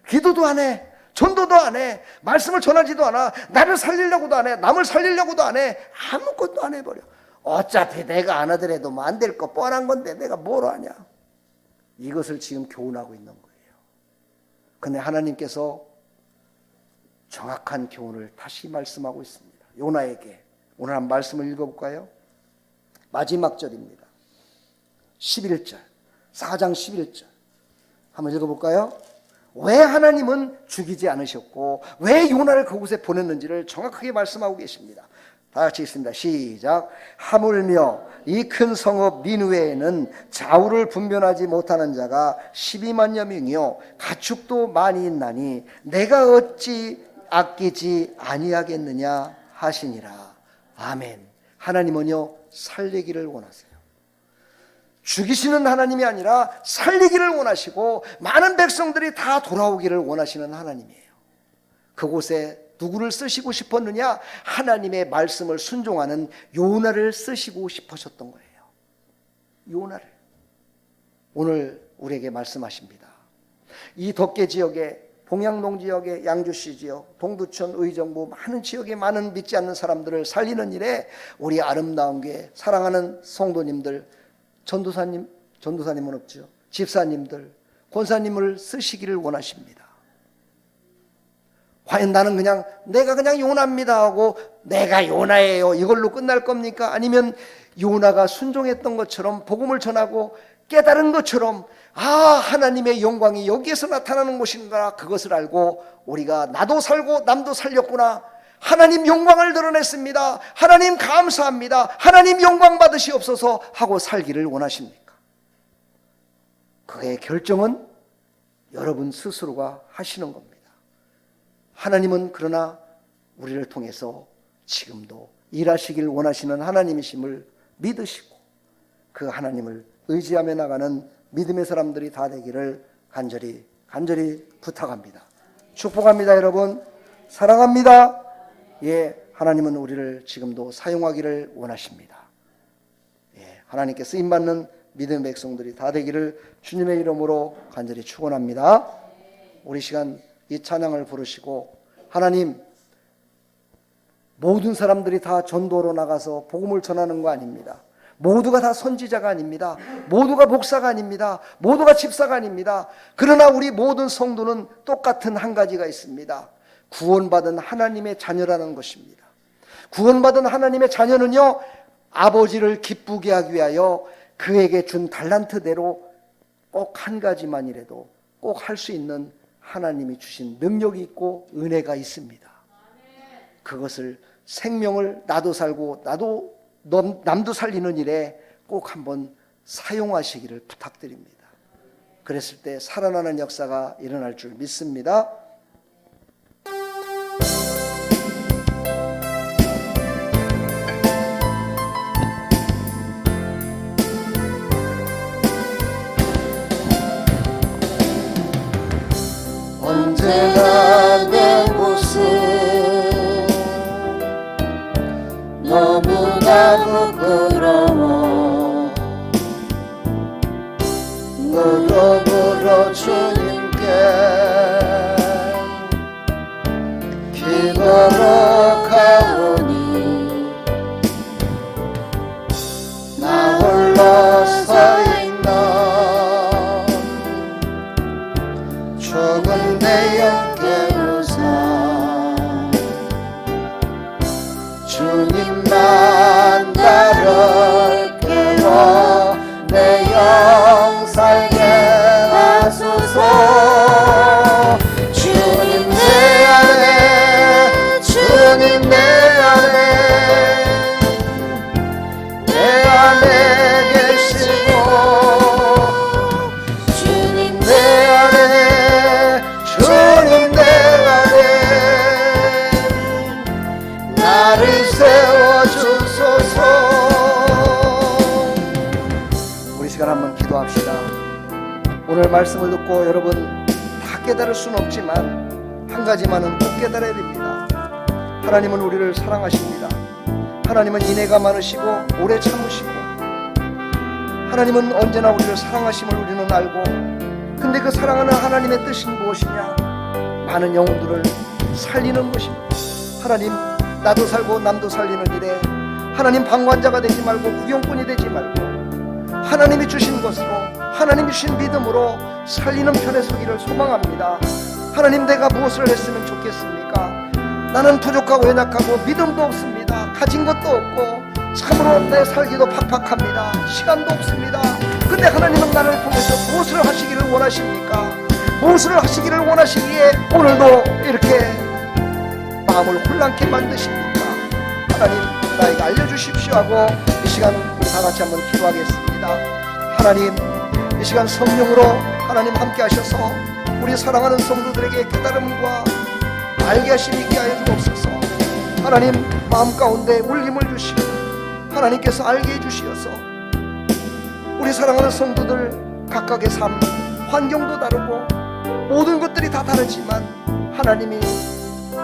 기도도 안 해. 전도도 안 해. 말씀을 전하지도 않아. 나를 살리려고도 안 해. 남을 살리려고도 안 해. 아무것도 안 해버려. 어차피 내가 안 하더라도 뭐 안 될 거 뻔한 건데 내가 뭘 하냐. 이것을 지금 교훈하고 있는 거예요. 근데 하나님께서 정확한 교훈을 다시 말씀하고 있습니다. 요나에게. 오늘 한 말씀을 읽어볼까요? 마지막 절입니다. 11절 4장 11절 한번 읽어볼까요? 왜 하나님은 죽이지 않으셨고 왜 요나를 그곳에 보냈는지를 정확하게 말씀하고 계십니다. 다 같이 읽습니다. 시작. 하물며 이 큰 성읍 니느웨에는 좌우를 분별하지 못하는 자가 12만여 명이요 가축도 많이 있나니 내가 어찌 아끼지 아니하겠느냐 하시니라. 아멘. 하나님은요 살리기를 원하세요. 죽이시는 하나님이 아니라 살리기를 원하시고 많은 백성들이 다 돌아오기를 원하시는 하나님이에요. 그곳에 누구를 쓰시고 싶었느냐? 하나님의 말씀을 순종하는 요나를 쓰시고 싶으셨던 거예요. 요나를. 오늘 우리에게 말씀하십니다. 이 덕계 지역에, 봉양동 지역에, 양주시 지역, 동두천, 의정부 많은 지역에 많은 믿지 않는 사람들을 살리는 일에 우리 아름다운 게 사랑하는 성도님들, 전도사님은 없죠. 집사님들, 권사님을 쓰시기를 원하십니다. 과연 나는 내가 그냥 요나입니다 하고 내가 요나예요 이걸로 끝날 겁니까? 아니면 요나가 순종했던 것처럼 복음을 전하고 깨달은 것처럼 하나님의 영광이 여기에서 나타나는 것인가 그것을 알고 우리가 나도 살고 남도 살렸구나. 하나님 영광을 드러냈습니다. 하나님 감사합니다. 하나님 영광 받으시옵소서 하고 살기를 원하십니까? 그의 결정은 여러분 스스로가 하시는 겁니다. 하나님은 그러나 우리를 통해서 지금도 일하시길 원하시는 하나님이심을 믿으시고 그 하나님을 의지하며 나가는 믿음의 사람들이 다 되기를 간절히 부탁합니다. 축복합니다. 여러분 사랑합니다. 하나님은 우리를 지금도 사용하기를 원하십니다. 하나님께 쓰임받는 믿음의 백성들이 다 되기를 주님의 이름으로 간절히 축원합니다. 우리 시간 이 찬양을 부르시고 하나님 모든 사람들이 다 전도로 나가서 복음을 전하는 거 아닙니다. 모두가 다 선지자가 아닙니다. 모두가 목사가 아닙니다. 모두가 집사가 아닙니다. 그러나 우리 모든 성도는 똑같은 한 가지가 있습니다. 구원받은 하나님의 자녀라는 것입니다. 구원받은 하나님의 자녀는요 아버지를 기쁘게 하기 위하여 그에게 준 달란트대로 꼭 한 가지만이라도 꼭 할 수 있는 하나님이 주신 능력이 있고 은혜가 있습니다. 그것을 생명을 나도 살고 남도 살리는 일에 꼭 한번 사용하시기를 부탁드립니다. 그랬을 때 살아나는 역사가 일어날 줄 믿습니다. 언제나 내 모습 너무나 부끄러워 무릎으로 주님께 기도로 가오니 나 홀로 서 있는 죽은 내 영계우사 주님만 나를 깨워 내 영 살게 하소서. 주님 내 안에 주님 내 안에 계시고 주님 내 나를 세워주소서. 우리 시간 한번 기도합시다. 오늘 말씀을 듣고 여러분 다 깨달을 수는 없지만 한 가지만은 꼭 깨달아야 됩니다. 하나님은 우리를 사랑하십니다. 하나님은 인애가 많으시고 오래 참으시고, 하나님은 언제나 우리를 사랑하심을 우리는 알고, 근데 그 사랑하는 하나님의 뜻이 무엇이냐? 많은 영혼들을 살리는 것입니다. 하나님, 나도 살고 남도 살리는 일에 하나님 방관자가 되지 말고 구경꾼이 되지 말고 하나님이 주신 것으로, 하나님이 주신 믿음으로 살리는 편에 서기를 소망합니다. 하나님, 내가 무엇을 했으면 좋겠습니까? 나는 부족하고 연약하고 믿음도 없습니다. 가진 것도 없고 참으로 내 살기도 팍팍합니다. 시간도 없습니다. 근데 하나님은 나를 통해서 무엇을 하시기를 원하십니까? 무엇을 하시기를 원하시기에 오늘도 이렇게 마음을 혼란케 만드십니까? 하나님, 나에게 알려주십시오 하고 이 시간 우리 다 같이 한번 기도하겠습니다. 하나님, 이 시간 성령으로 하나님 함께 하셔서 우리 사랑하는 성도들에게 깨달음과 알게 하심이 있게 하여 주옵소서. 하나님, 마음 가운데 울림을 주시고 하나님께서 알게 해주시어서 우리 사랑하는 성도들 각각의 삶, 환경도 다르고 모든 것들이 다 다르지만 하나님이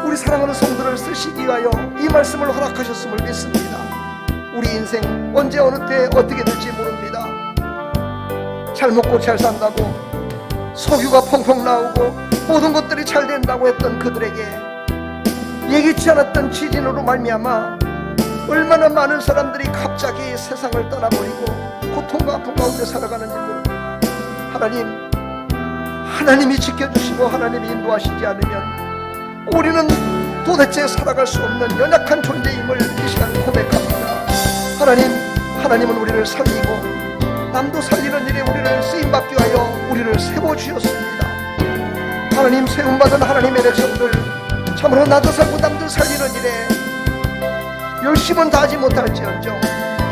우리 사랑하는 성도를 쓰시기 위하여 이 말씀을 허락하셨음을 믿습니다. 우리 인생 언제 어느 때 어떻게 될지 모릅니다. 잘 먹고 잘 산다고 석유가 펑펑 나오고 모든 것들이 잘 된다고 했던 그들에게 예기치 않았던 지진으로 말미암아 얼마나 많은 사람들이 갑자기 세상을 떠나버리고 고통과 아픔 가운데 살아가는지 모릅니다. 하나님이 지켜주시고 하나님이 인도하시지 않으면 우리는 도대체 살아갈 수 없는 연약한 존재임을 이 시간 고백합니다. 하나님은 우리를 살리고 남도 살리는 일에 우리를 쓰임받게 하여 우리를 세워주셨습니다. 하나님, 세움받은 하나님의 백성들, 참으로 나도 살고 남도 살리는 일에 열심은 다하지 못할지언정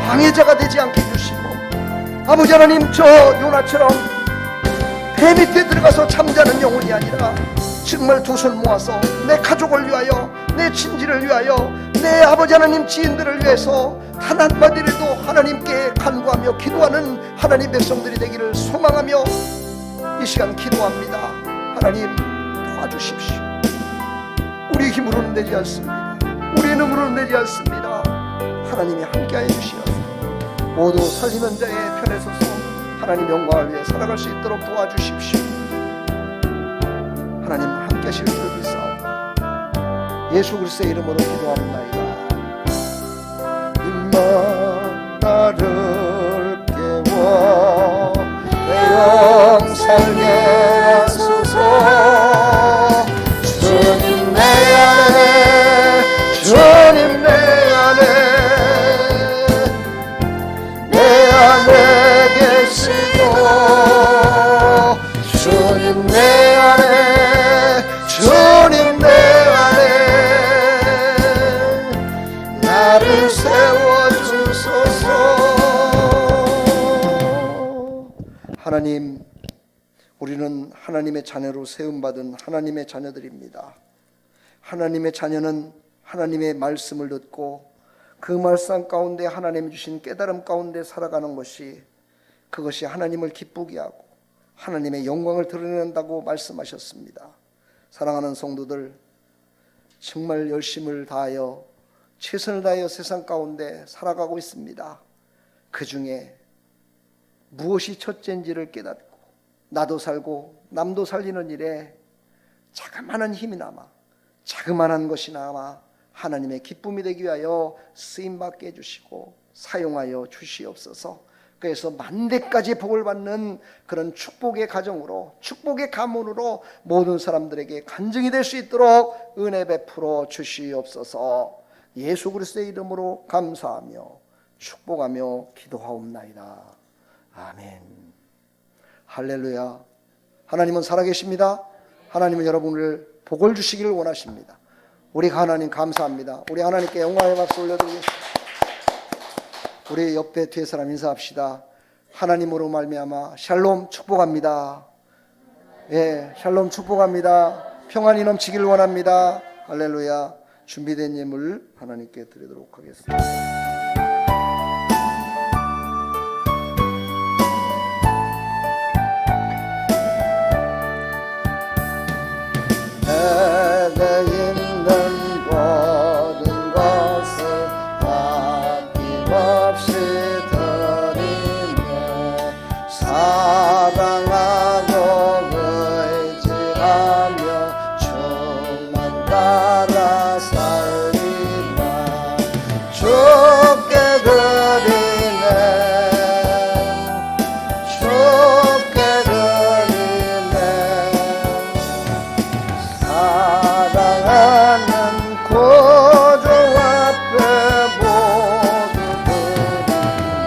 방해자가 되지 않게 해주시고, 아버지 하나님, 저 요나처럼 배 밑에 들어가서 잠자는 영혼이 아니라 정말 두 손 모아서 내 가족을 위하여, 내 친지를 위하여, 내 아버지 하나님 지인들을 위해서 단 한마디라도 하나님께 간구하며 기도하는 하나님 백성들이 되기를 소망하며 이 시간 기도합니다. 하나님, 도와주십시오. 우리 힘으로는 되지 않습니다. 우리의 능으로는 되지 않습니다. 하나님이 함께하여 주시어서 모두 살리는 자의 편에 서서 하나님 영광을 위해 살아갈 수 있도록 도와주십시오. 하나님 함께 하실 줄 믿사옵니다. 예수 그리스도의 이름으로 기도합니다. 입만 나를 깨워 내 영생에 하소서. 주님 내 안에, 주님 내 안에, 내 안에 계시고 주님 내 안에, 주님 내 안에 나를 세워주소서. 하나님, 우리는 하나님의 자녀로 세움받은 하나님의 자녀들입니다. 하나님의 자녀는 하나님의 말씀을 듣고 그 말씀 가운데 하나님이 주신 깨달음 가운데 살아가는 것이, 그것이 하나님을 기쁘게 하고 하나님의 영광을 드러낸다고 말씀하셨습니다. 사랑하는 성도들, 정말 열심을 다하여 최선을 다하여 세상 가운데 살아가고 있습니다. 그 중에 무엇이 첫째인지를 깨닫고 나도 살고 남도 살리는 일에 자그마한 힘이나마, 자그마한 것이나마 하나님의 기쁨이 되기 위하여 쓰임받게 해주시고 사용하여 주시옵소서. 그래서 만대까지 복을 받는 그런 축복의 가정으로, 축복의 가문으로 모든 사람들에게 간증이 될 수 있도록 은혜 베풀어 주시옵소서. 예수 그리스도의 이름으로 감사하며 축복하며 기도하옵나이다. 아멘. 할렐루야. 하나님은 살아계십니다. 하나님은 여러분을 복을 주시기를 원하십니다. 우리 하나님 감사합니다. 우리 하나님께 영광의 박수 올려드리겠습니다. 우리 옆에 뒤에 사람 인사합시다. 하나님으로 말미암아 샬롬 축복합니다. 예, 샬롬 축복합니다. 평안이 넘치기를 원합니다. 할렐루야. 준비된 예물 하나님께 드리도록 하겠습니다. 내게 있는 모든 것을 아낌없이 드리며 사랑하고 의지하며 주만 따라 살리라. 주께 드리네 주께 드리네 사랑하는 구주 앞에 모두 드리네.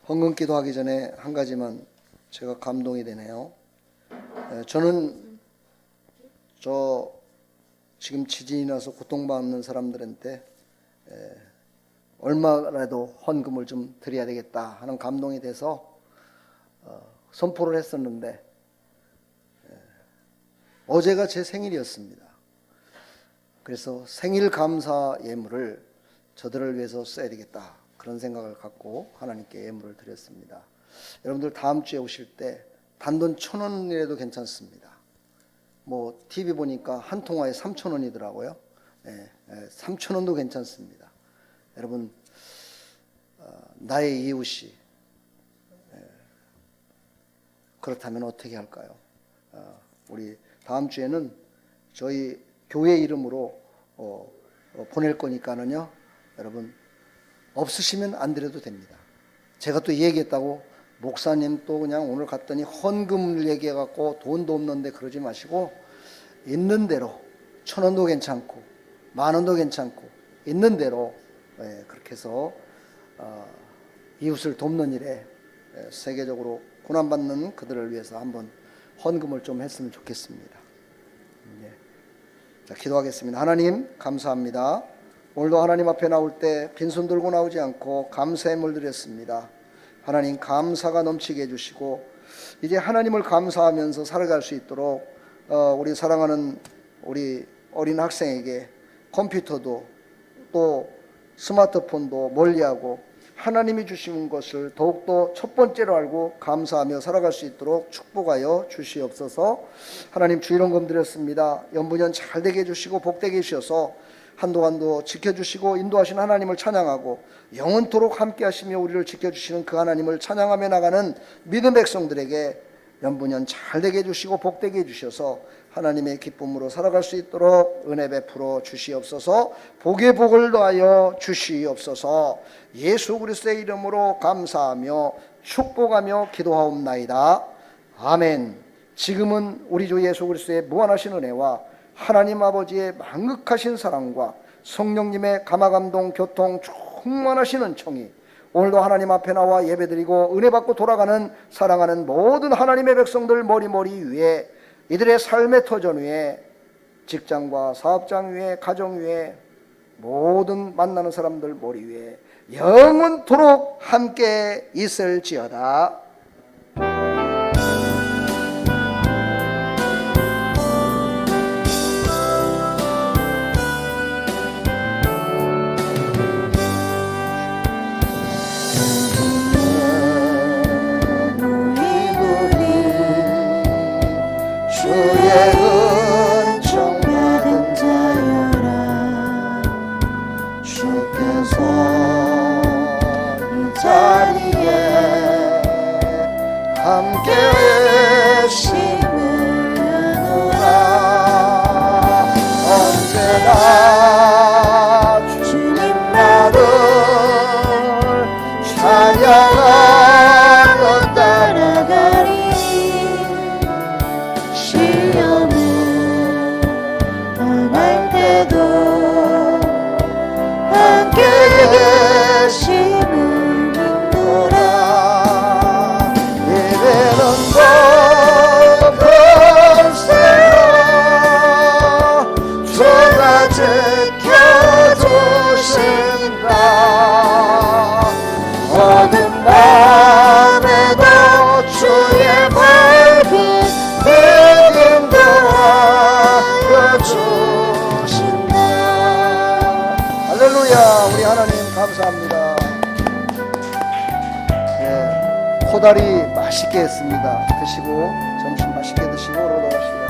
헌금 기도하기 전에 한 가지만 제가 감동이 되네요. 저는 지금 지진이 나서 고통받는 사람들한테 얼마라도 헌금을 좀 드려야 되겠다 하는 감동이 돼서 선포를 했었는데 어제가 제 생일이었습니다. 그래서 생일 감사 예물을 저들을 위해서 써야 되겠다 그런 생각을 갖고 하나님께 예물을 드렸습니다. 여러분들 다음 주에 오실 때 단돈 1,000원이라도 괜찮습니다. 뭐 TV 보니까 한 통화에 3,000원이더라고요. 3,000원도 괜찮습니다. 여러분 나의 이웃이 그렇다면 어떻게 할까요? 우리 다음 주에는 저희 교회 이름으로 보낼 거니까는요. 여러분 없으시면 안 드려도 됩니다. 제가 또 얘기했다고 목사님 또 그냥 오늘 갔더니 헌금을 얘기해갖고 돈도 없는데 그러지 마시고 있는 대로 1,000원도 괜찮고 10,000원도 괜찮고 있는 대로 그렇게 해서 이웃을 돕는 일에 세계적으로 고난받는 그들을 위해서 한번 헌금을 좀 했으면 좋겠습니다. 자, 기도하겠습니다. 하나님 감사합니다. 오늘도 하나님 앞에 나올 때 빈손 들고 나오지 않고 감사의 물 드렸습니다. 하나님 감사가 넘치게 해주시고 이제 하나님을 감사하면서 살아갈 수 있도록 우리 사랑하는 우리 어린 학생에게 컴퓨터도 또 스마트폰도 멀리하고 하나님이 주신 것을 더욱더 첫 번째로 알고 감사하며 살아갈 수 있도록 축복하여 주시옵소서. 하나님 주일헌금 드렸습니다. 연분연 잘 되게 해주시고 복되게 해주셔서 한동안도 지켜주시고 인도하신 하나님을 찬양하고 영원토록 함께 하시며 우리를 지켜주시는 그 하나님을 찬양하며 나가는 믿음 백성들에게 연분연 잘 되게 해주시고 복되게 해주셔서 하나님의 기쁨으로 살아갈 수 있도록 은혜 베풀어 주시옵소서. 복의 복을 더하여 주시옵소서. 예수 그리스도의 이름으로 감사하며 축복하며 기도하옵나이다. 아멘. 지금은 우리 주 예수 그리스도의 무한하신 은혜와 하나님 아버지의 만극하신 사랑과 성령님의 감화감동 교통 충만하신 은총이 오늘도 하나님 앞에 나와 예배드리고 은혜받고 돌아가는 사랑하는 모든 하나님의 백성들 머리머리 위에 이들의 삶의 터전 위에 직장과 사업장 위에 가정 위에 모든 만나는 사람들 머리 위에 영원토록 함께 있을지어다. 주께서 이 자리에 할렐루야. 우리 하나님 감사합니다. 네, 코다리 맛있게 했습니다. 드시고 점심 맛있게 드시고 오러 가시고